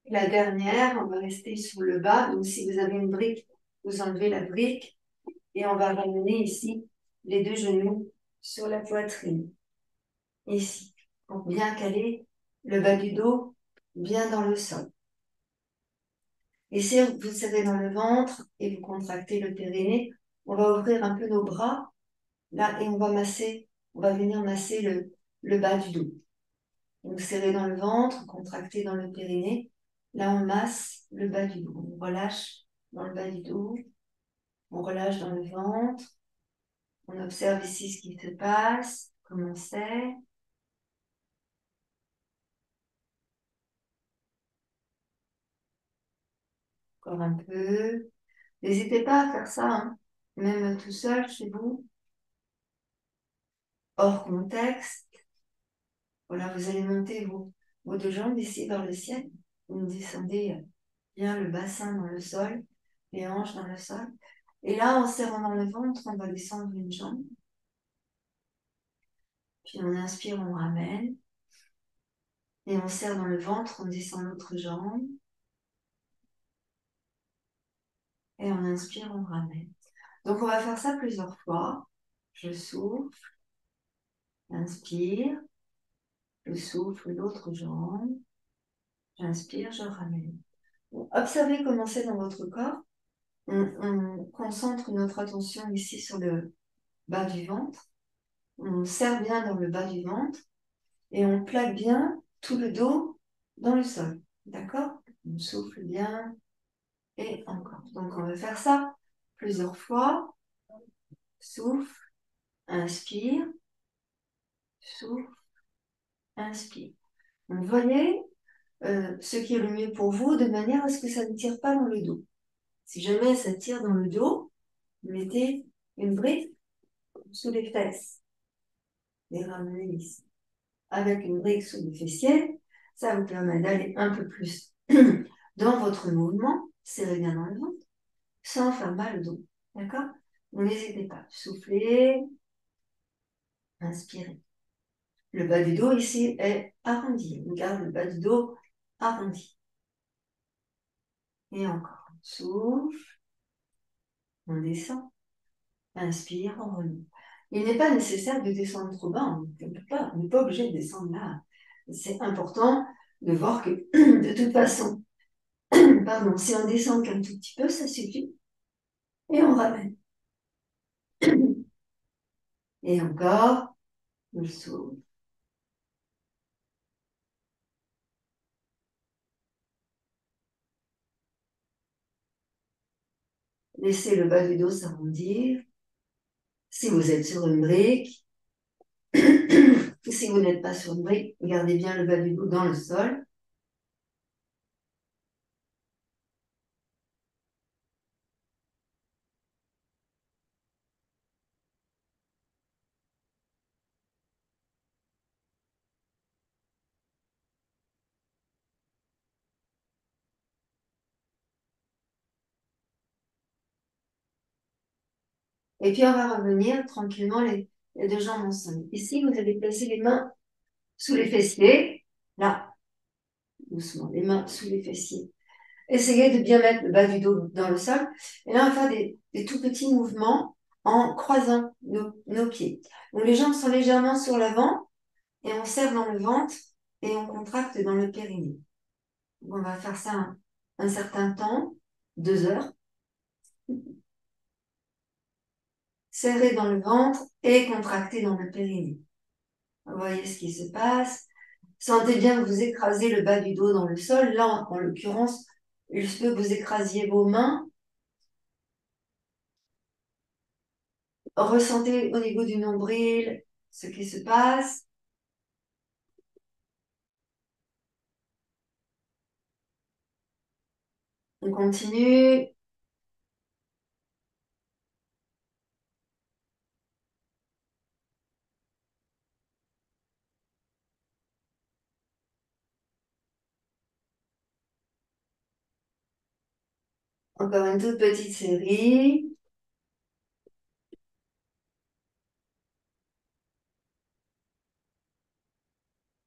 La dernière, on va rester sur le bas. Donc, si vous avez une brique, vous enlevez la brique et on va ramener ici les deux genoux sur la poitrine. Ici, pour bien caler le bas du dos bien dans le sol. Et si vous serrez dans le ventre et vous contractez le périnée, on va ouvrir un peu nos bras là et on va venir masser le bas du dos. Donc serrez dans le ventre, contractez dans le périnée. Là, on masse le bas du dos. On relâche dans le bas du dos. On relâche dans le ventre. On observe ici ce qui se passe, comment c'est. Encore un peu. N'hésitez pas à faire ça, hein. Même tout seul chez vous, hors contexte. Voilà, vous allez monter vos deux jambes ici vers le ciel. Vous descendez bien le bassin dans le sol, les hanches dans le sol. Et là, en serrant dans le ventre, on va descendre une jambe. Puis on inspire, on ramène. Et on serre dans le ventre, on descend l'autre jambe. Et on inspire, on ramène. Donc on va faire ça plusieurs fois. Je souffle, inspire, je souffle l'autre jambe. J'inspire, je ramène. Observez comment c'est dans votre corps. On concentre notre attention ici sur le bas du ventre. On serre bien dans le bas du ventre et on plaque bien tout le dos dans le sol. D'accord? On souffle bien et encore. Donc on va faire ça plusieurs fois. Souffle, inspire, souffle, inspire. Donc voyez ce qui est le mieux pour vous de manière à ce que ça ne tire pas dans le dos. Si jamais ça tire dans le dos, mettez une brique sous les fesses. Les ramener ici. Avec une brique sous le fessier, ça vous permet d'aller un peu plus dans votre mouvement, serrez bien dans le ventre, sans faire mal au dos. D'accord? N'hésitez pas. Soufflez, inspirez. Le bas du dos ici est arrondi. On garde le bas du dos arrondi. Et encore. On souffle. On descend. Inspire, on remonte. Il n'est pas nécessaire de descendre trop bas. On n'est pas obligé de descendre là. C'est important de voir que, de toute façon, pardon, si on descend qu'un tout petit peu, ça suffit. Et on ramène. Et encore, on souffle. Laissez le bas du dos s'arrondir. Si vous êtes sur une brique, si vous n'êtes pas sur une brique, gardez bien le bas du dos dans le sol. Et puis on va revenir tranquillement les deux jambes ensemble. Ici, vous allez placer les mains sous les fessiers. Là, doucement, les mains sous les fessiers. Essayez de bien mettre le bas du dos dans le sol. Et là, on va faire des tout petits mouvements en croisant nos pieds. Donc, les jambes sont légèrement sur l'avant et on serre dans le ventre et on contracte dans le périnée. Donc, on va faire ça un certain temps, 2 heures. Serrer dans le ventre et contracter dans le périnée. Vous voyez ce qui se passe. Sentez bien que vous écrasez le bas du dos dans le sol. Là, en l'occurrence, il se peut que vous écrasiez vos mains. Ressentez au niveau du nombril ce qui se passe. On continue. Encore une toute petite série.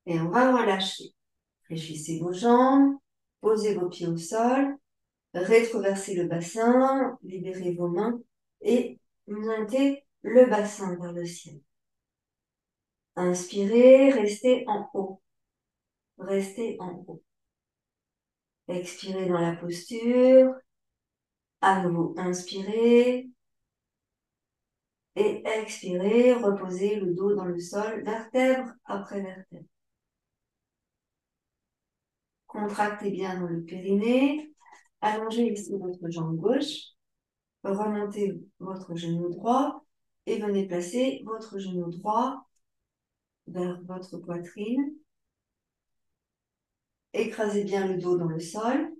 Et on va relâcher. Fléchissez vos jambes. Posez vos pieds au sol. Rétroversez le bassin. Libérez vos mains. Et montez le bassin vers le ciel. Inspirez. Restez en haut. Restez en haut. Expirez dans la posture. À nouveau, inspirez. Et expirez, reposez le dos dans le sol, vertèbre après vertèbre. Contractez bien dans le périnée. Allongez ici votre jambe gauche. Remontez votre genou droit et venez placer votre genou droit vers votre poitrine. Écrasez bien le dos dans le sol.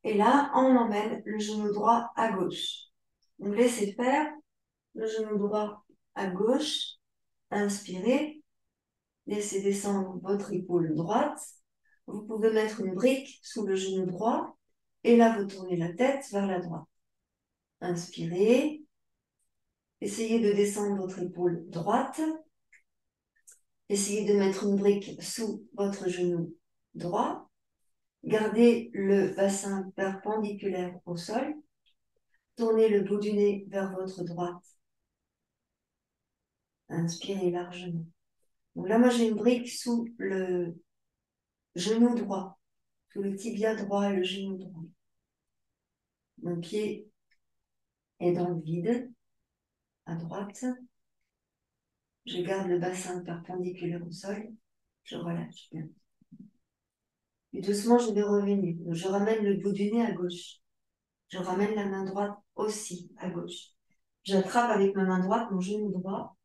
Et là, on emmène le genou droit à gauche. Donc laissez faire le genou droit à gauche. Inspirez. Laissez descendre votre épaule droite. Vous pouvez mettre une brique sous le genou droit et là, vous tournez la tête vers la droite. Inspirez. Essayez de descendre votre épaule droite. Essayez de mettre une brique sous votre genou droit. Gardez le bassin perpendiculaire au sol. Tournez le bout du nez vers votre droite. Inspirez largement. Donc là, moi, j'ai une brique sous le genou droit, sous le tibia droit et le genou droit. Mon pied est dans le vide, à droite. Je garde le bassin perpendiculaire au sol. Je relâche bien. Et doucement, je vais revenir. Je ramène le bout du nez à gauche. Je ramène la main droite aussi à gauche. J'attrape avec ma main droite mon genou droit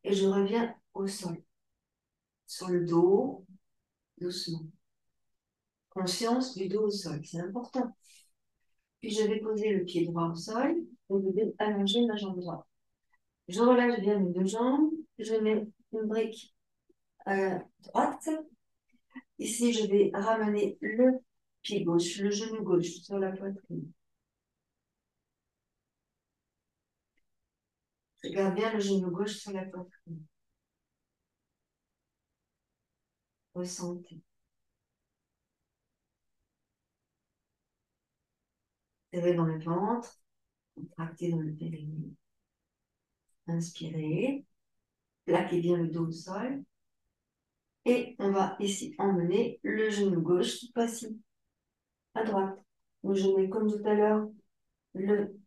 et je reviens au sol. Sur le dos, doucement. Conscience du dos au sol, c'est important. Puis je vais poser le pied droit au sol et je vais allonger ma jambe droite. Je relâche bien mes deux jambes. Je mets une brique à droite. Ici, je vais ramener le pied gauche, le genou gauche sur la poitrine. Je garde bien le genou gauche sur la poitrine. Ressentez. Serrez dans le ventre, contractez dans le périnée. Inspirez, plaquez bien le dos au sol. Et on va ici emmener le genou gauche, cette fois-ci, à droite. Donc je mets comme tout à l'heure le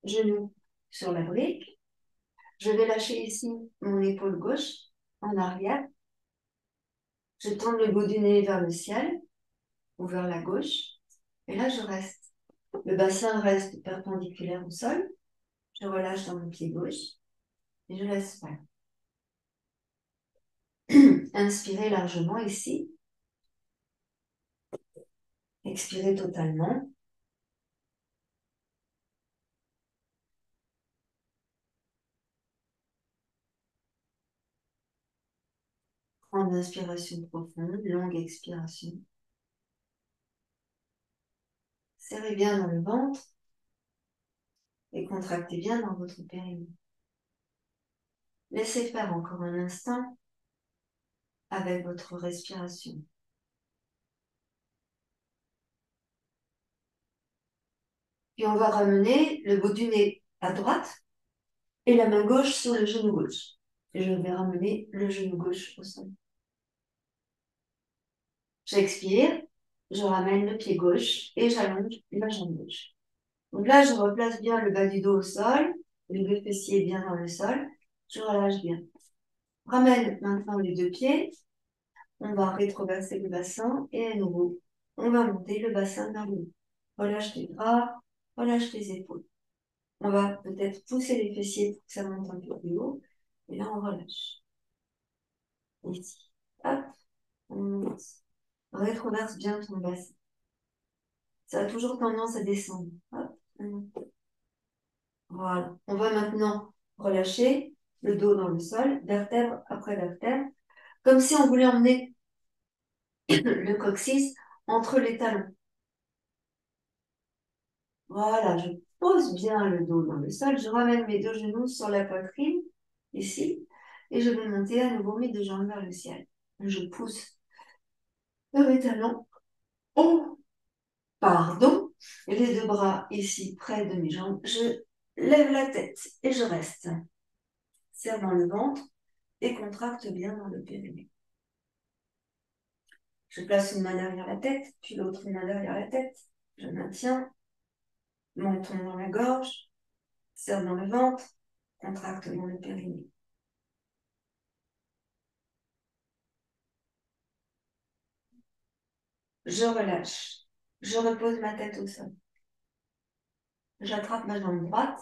genou sur la brique. Je vais lâcher ici mon épaule gauche en arrière. Je tends le bout du nez vers le ciel ou vers la gauche. Et là, je reste. Le bassin reste perpendiculaire au sol. Je relâche dans mon pied gauche et je laisse faire. Inspirez largement ici. Expirez totalement. Prendre une inspiration profonde, longue expiration. Serrez bien dans le ventre et contractez bien dans votre périnée. Laissez faire encore un instant avec votre respiration. Puis on va ramener le bout du nez à droite et la main gauche sur le genou gauche. Et je vais ramener le genou gauche au sol. J'expire, je ramène le pied gauche et j'allonge la jambe gauche. Donc là, je replace bien le bas du dos au sol, les deux fessiers bien dans le sol. Je relâche bien. Ramène maintenant les deux pieds. On va rétroverser le bassin et à nouveau, on va monter le bassin vers le haut. Relâche les bras, relâche les épaules. On va peut-être pousser les fessiers pour que ça monte un peu plus haut. Et là, on relâche. Ici. Hop, on monte. Rétroverse bien ton bassin. Ça a toujours tendance à descendre. Hop, on monte. Voilà. On va maintenant relâcher le dos dans le sol, vertèbre après vertèbre, comme si on voulait emmener le coccyx entre les talons. Voilà, je pose bien le dos dans le sol, je ramène mes deux genoux sur la poitrine, ici, et je vais monter à nouveau mes deux jambes vers le ciel. Je pousse vers mes talons. Oh, pardon, les deux bras ici près de mes jambes. Je lève la tête et je reste. Serre dans le ventre et contracte bien dans le périnée. Je place une main derrière la tête, puis l'autre main derrière la tête. Je maintiens, menton dans la gorge, serre dans le ventre, contracte dans le périnée. Je relâche. Je repose ma tête au sol. J'attrape ma jambe droite.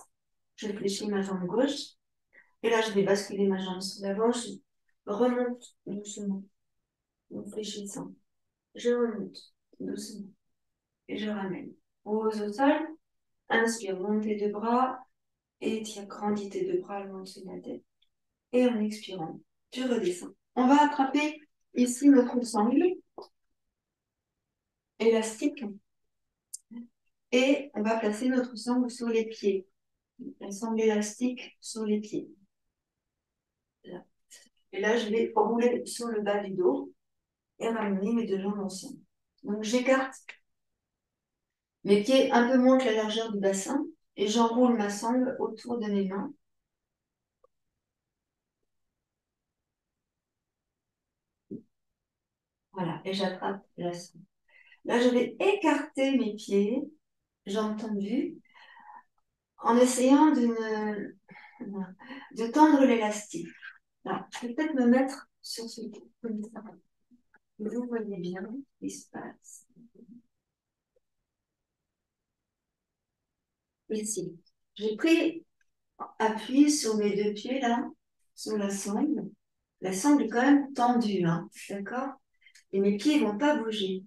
Je fléchis ma jambe gauche. Et là, je vais basculer ma jambe sur l'avant. Je remonte doucement, en fléchissant. Je remonte doucement. Et je ramène. Pose au sol. Inspire, monte tes deux bras. Et tu grandis tes deux bras loin dessus de la tête. Et en expirant, tu redescends. On va attraper ici notre sangle élastique. Et on va placer notre sangle sur les pieds. La sangle élastique sur les pieds. Là. Et là, je vais rouler sur le bas du dos et ramener mes deux jambes ensemble. Donc, j'écarte mes pieds un peu moins que la largeur du bassin et j'enroule ma sangle autour de mes mains. Voilà, et j'attrape la sangle. Là, je vais écarter mes pieds, jambes tendues, en essayant de tendre l'élastique. Alors, je vais peut-être me mettre sur ce comme ça. Vous voyez bien ce qui se passe. Ici. J'ai pris appui sur mes deux pieds là, sur la sangle. La sangle est quand même tendue, hein, d'accord? Et mes pieds ne vont pas bouger.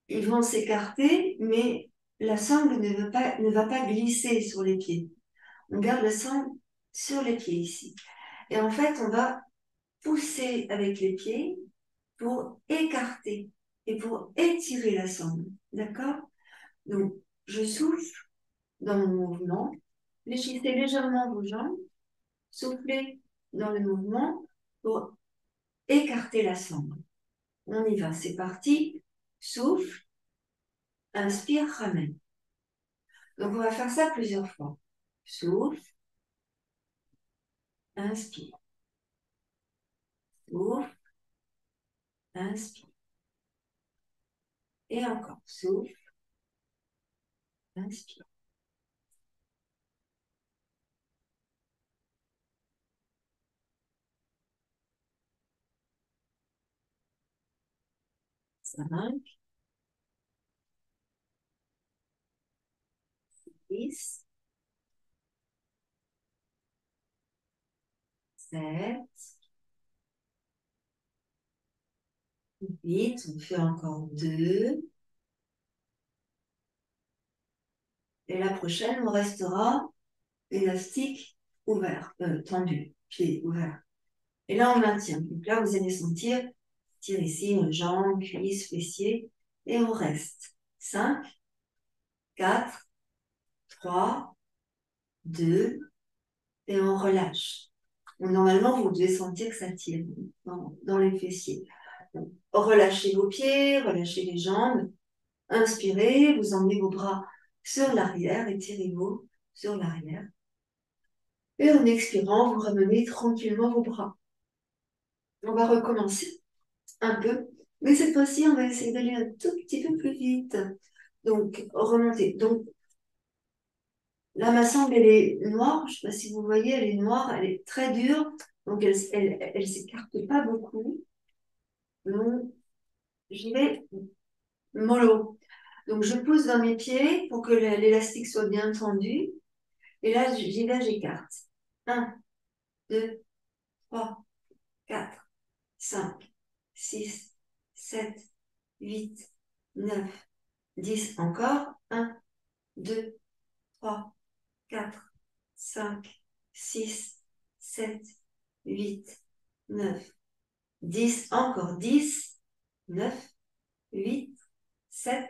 Ils vont s'écarter, mais la sangle ne va pas glisser sur les pieds. On garde la sangle sur les pieds ici. Et en fait, on va pousser avec les pieds pour écarter et pour étirer la sangle. D'accord? Donc, je souffle dans mon mouvement. Fléchissez légèrement vos jambes. Soufflez dans le mouvement pour écarter la sangle. On y va, c'est parti. Souffle, inspire, ramène. Donc, on va faire ça plusieurs fois. Souffle, inspire. Souffle, inspire. Et encore, souffle, inspire. Cinq, 6, 7, 8. On fait encore 2. Et la prochaine, on restera élastique ouvert, tendu, pied ouvert. Et là, on maintient. Donc là, vous allez sentir, tire ici, une jambe, cuisse, fessier, et on reste. 5, 4, 3, 2, et on relâche. Donc, normalement, vous devez sentir que ça tire dans les fessiers. Donc, relâchez vos pieds, relâchez les jambes. Inspirez, vous emmenez vos bras sur l'arrière, étirez-vous sur l'arrière. Et en expirant, vous ramenez tranquillement vos bras. On va recommencer un peu, mais cette fois-ci, on va essayer d'aller un tout petit peu plus vite. Donc, remontez. Donc, là, ma sangle, elle est noire. Je ne sais pas si vous voyez, elle est noire, elle est très dure. Donc, elle s'écarte pas beaucoup. Donc, j'y vais mollo. Donc, je pousse dans mes pieds pour que l'élastique soit bien tendu. Et là, j'y vais, j'écarte. 1, 2, 3, 4, 5, 6, 7, 8, 9, 10. Encore. 1, 2, 3, 4, 5, 6, 7, 8, 9, 10. Encore. 10, 9, 8, 7,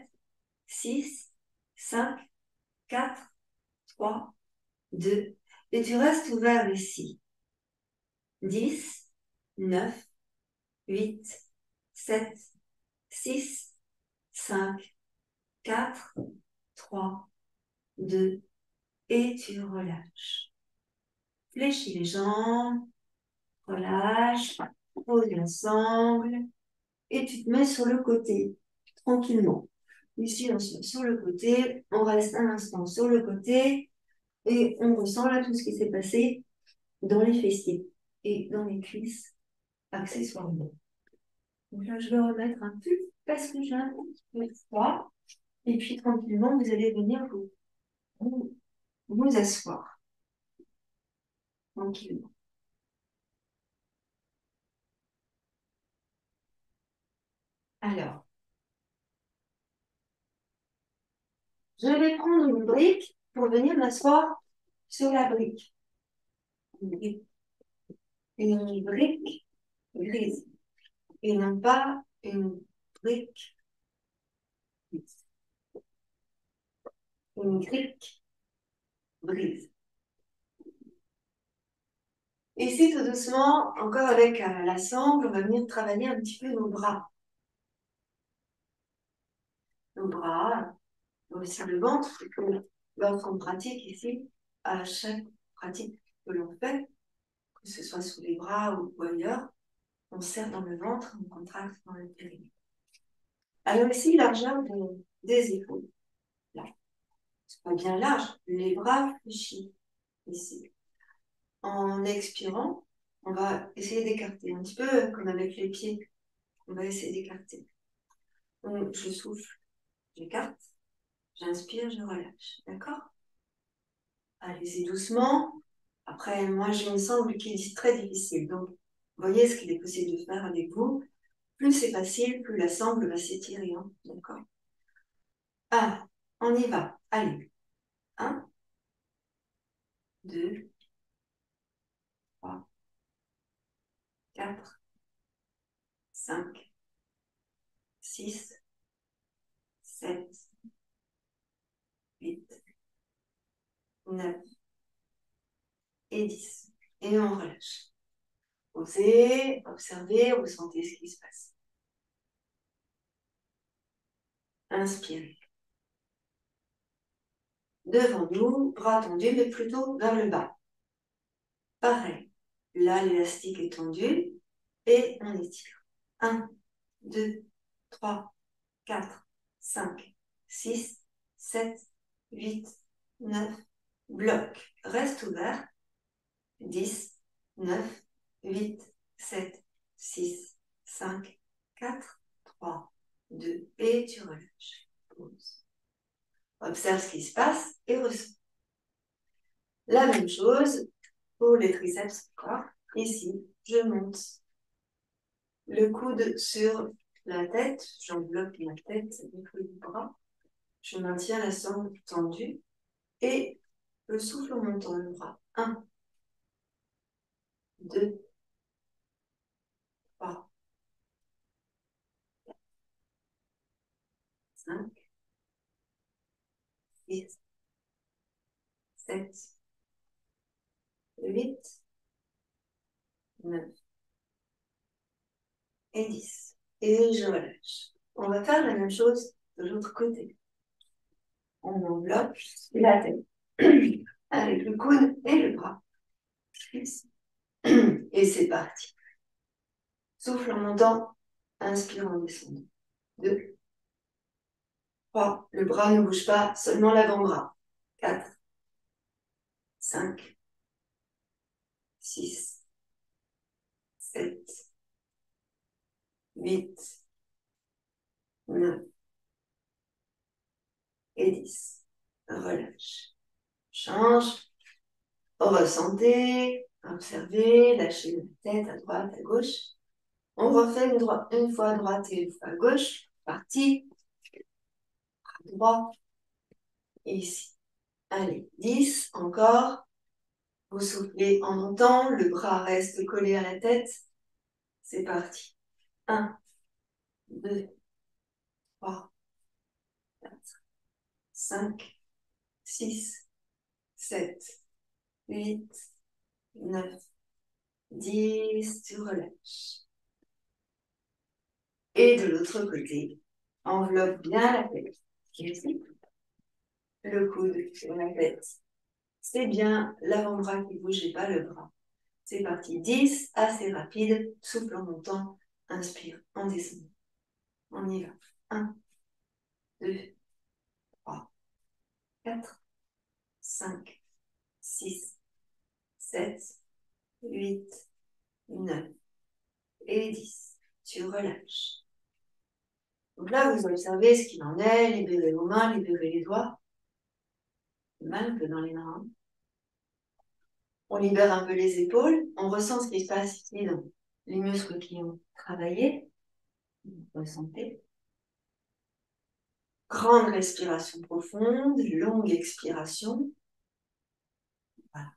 6, 5, 4, 3, 2. Et tu restes ouvert ici. 10, 9, 8, 7, 6, 5, 4, 3, 2, et tu relâches. Fléchis les jambes, relâche, pose la sangle, et tu te mets sur le côté, tranquillement. Ici, on se met sur le côté, on reste un instant sur le côté, et on ressent là tout ce qui s'est passé dans les fessiers et dans les cuisses, accessoirement. Donc là, je vais remettre un peu parce que j'ai un petit peu froid. Et puis, tranquillement, vous allez venir vous asseoir. Tranquillement. Alors, je vais prendre une brique pour venir m'asseoir sur la brique. Une brique grise. Et non pas une brique grise. Une brique grise. Ici, tout doucement, encore avec la sangle, on va venir travailler un petit peu nos bras. Nos bras, aussi le ventre, lorsqu'on pratique ici, à chaque pratique que l'on fait, que ce soit sous les bras ou ailleurs, on serre dans le ventre, on contracte dans le périnée. Alors ici, largeur des épaules. Là, c'est pas bien large, les bras fléchis ici. En expirant, on va essayer d'écarter un petit peu comme avec les pieds. On va essayer d'écarter. Donc, je souffle, j'écarte, j'inspire, je relâche. D'accord? Allez-y doucement. Après, moi, j'ai une sangle qui est très difficile. Donc, voyez ce qu'il est possible de faire avec vous. Plus c'est facile, plus la sangle va s'étirer. Hein. D'accord? Ah, on y va. Allez. 1, 2, 4, 5, 6, 7, 8, 9 et 10. Et on relâche. Osez, observez, ressentez ce qui se passe. Inspirez. Devant nous, bras tendus, mais plutôt vers le bas. Pareil. Là, l'élastique est tendu et on étire. 1, 2, 3, 4, 5, 6, 7, 8, 9. Bloc. Reste ouvert. 10, 9, 8, 7, 6, 5, 4, 3, 2. Et tu relâches. Pause. Observe ce qui se passe et ressens. La même chose pour les triceps encore. Ici, je monte le coude sur la tête, j'enveloppe la tête du bras, je maintiens la sangle tendue et je souffle en montant le bras. 1, 2, 3, 5, 6, 7, 8, 9 et 10. Et je relâche. On va faire la même chose de l'autre côté. On enveloppe la tête avec le coude et le bras. Et c'est parti. Souffle en montant, inspire en descendant. 2, 3, le bras ne bouge pas, seulement l'avant-bras. 4, 5, 6, 7, 8, 9 et 10. Relâche. Change. Ressentez, observez, lâchez la tête à droite, à gauche. On refait une fois à droite et une fois à gauche. Parti. Bras droit. Et ici. Allez, 10, encore. Vous soufflez en montant, le bras reste collé à la tête. C'est parti. 1, 2, 3, 4, 5, 6, 7, 8, 9, 10. Tu relâches. Et de l'autre côté, enveloppe bien la tête. Ici. Le coude sur la tête. C'est bien l'avant-bras qui bouge et pas le bras. C'est parti. 10, assez rapide. Souffle en montant. Inspire en descendant. On y va. 1, 2, 3, 4, 5, 6, 7, 8, 9 et 10. Tu relâches. Donc là, vous observez ce qu'il en est. Libérez vos mains, libérez les doigts. Mal un peu dans les mains. On libère un peu les épaules. On ressent ce qui se passe ici dans les muscles qui ont travaillé. Vous ressentez. Grande respiration profonde, longue expiration. Voilà.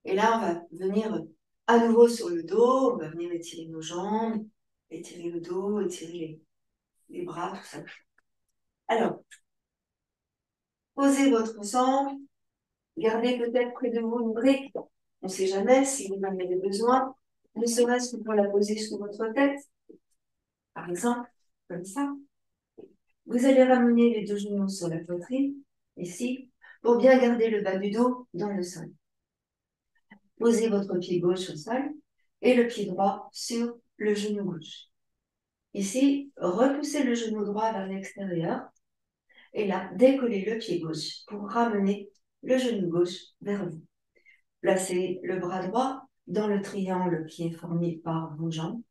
Et là, on va venir à nouveau sur le dos. On va venir étirer nos jambes, étirer le dos, étirer les bras, tout ça. Alors, posez votre sangle. Gardez peut-être près de vous une brique. On ne sait jamais si vous en avez besoin. Ne serait-ce que pour la poser sous votre tête. Par exemple, comme ça. Vous allez ramener les deux genoux sur la poitrine, ici, pour bien garder le bas du dos dans le sol. Posez votre pied gauche au sol et le pied droit sur le genou gauche. Ici, repoussez le genou droit vers l'extérieur et là, décollez le pied gauche pour ramener le genou gauche vers vous. Placez le bras droit dans le triangle qui est formé par vos jambes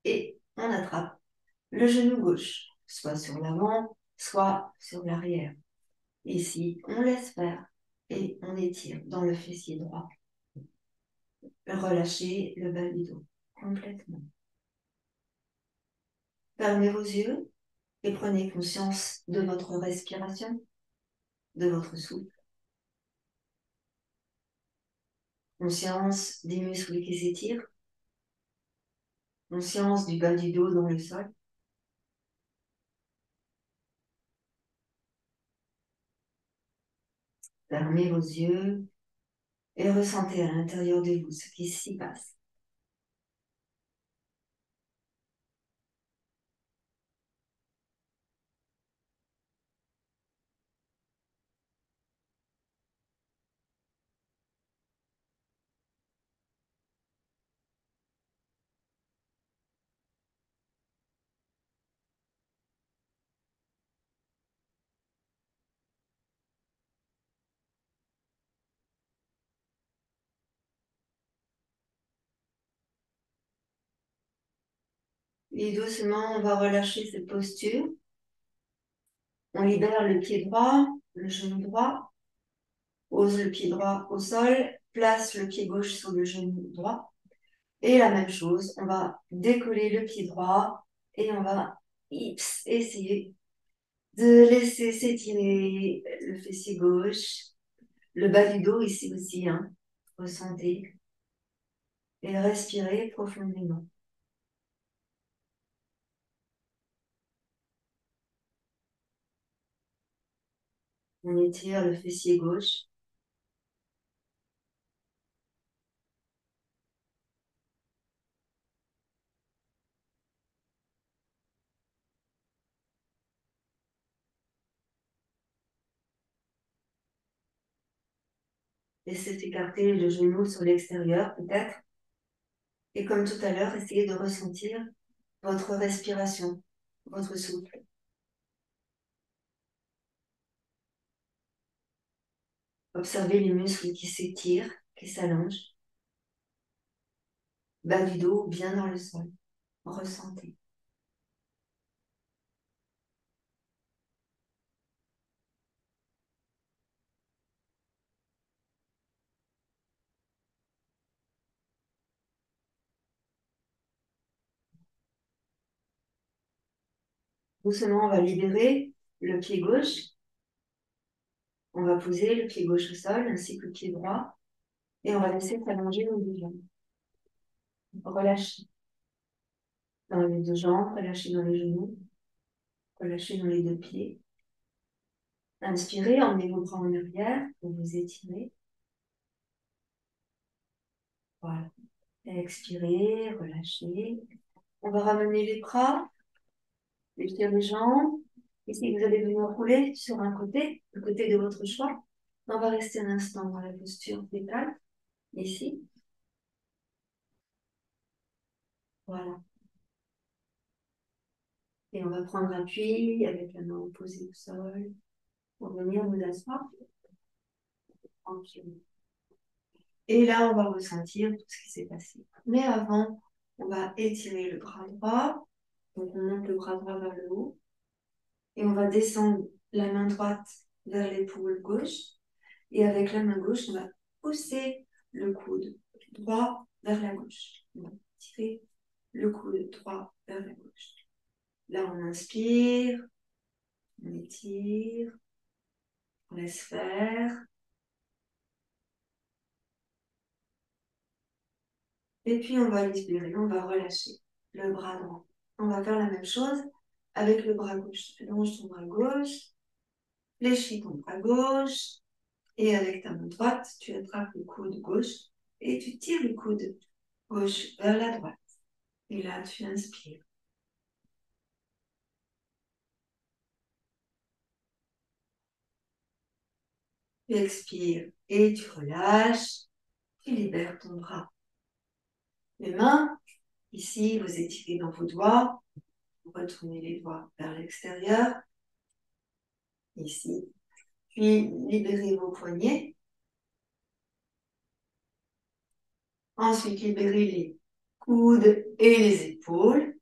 et on attrape le genou gauche, soit sur l'avant, soit sur l'arrière. Ici, on laisse faire et on étire dans le fessier droit. Relâchez le bas du dos complètement. Fermez vos yeux et prenez conscience de votre respiration, de votre souffle. Conscience des muscles qui s'étirent. conscience du bas du dos dans le sol. Fermez vos yeux et ressentez à l'intérieur de vous ce qui s'y passe. Et doucement, on va relâcher cette posture. On libère le pied droit, le genou droit, pose le pied droit au sol, place le pied gauche sur le genou droit. Et la même chose, on va décoller le pied droit et on va essayer de laisser s'étirer le fessier gauche, le bas du dos ici aussi, hein. Ressentez et respirez profondément. On étire le fessier gauche. Laissez écarter le genou sur l'extérieur peut-être. Et comme tout à l'heure, essayez de ressentir votre respiration, votre souffle. Observez les muscles qui s'étirent, qui s'allongent. Bas du dos bien dans le sol. Ressentez. Doucement, on va libérer le pied gauche. On va poser le pied gauche au sol ainsi que le pied droit. Et on va laisser s'allonger nos deux jambes. Relâchez dans les deux jambes, relâchez dans les genoux, relâchez dans les deux pieds. Inspirez, emmenez vos bras en arrière pour vous étirer. Voilà. Expirez, relâchez. On va ramener les bras, étirez les jambes. Ici, vous allez venir rouler sur un côté, le côté de votre choix. On va rester un instant dans la posture fétale, ici. Voilà. Et on va prendre appui avec la main posée au sol pour venir nous asseoir tranquillement. Et là, on va ressentir tout ce qui s'est passé. Mais avant, on va étirer le bras droit. Donc, on monte le bras droit vers le haut. Et on va descendre la main droite vers l'épaule gauche. Et avec la main gauche, on va pousser le coude droit vers la gauche. On va tirer le coude droit vers la gauche. Là, on inspire, on étire, on laisse faire. Et puis, on va libérer, on va relâcher le bras droit. On va faire la même chose avec le bras gauche. Tu allonges ton bras gauche, fléchis ton bras gauche, et avec ta main droite, tu attrapes le coude gauche et tu tires le coude gauche vers la droite. Et là, tu inspires. Tu expires et tu relâches. Tu libères ton bras. Les mains, ici, vous étirez dans vos doigts. Vous retournez les doigts vers l'extérieur. Ici. Puis, libérez vos poignets. Ensuite, libérez les coudes et les épaules.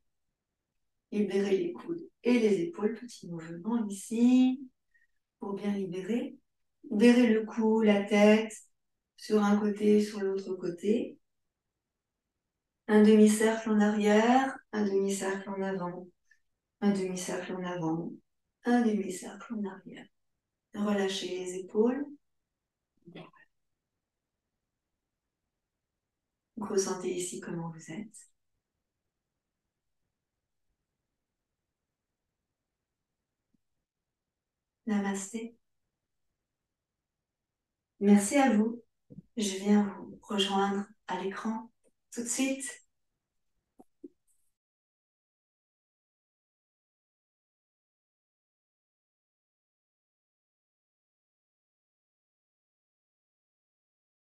Libérez les coudes et les épaules. Petit mouvement ici pour bien libérer. Libérez le cou, la tête, sur un côté, sur l'autre côté. Un demi-cercle en arrière, un demi-cercle en avant, un demi-cercle en avant, un demi-cercle en arrière. Relâchez les épaules. Vous ressentez ici comment vous êtes. Namasté. Merci à vous. Je viens vous rejoindre à l'écran tout de suite.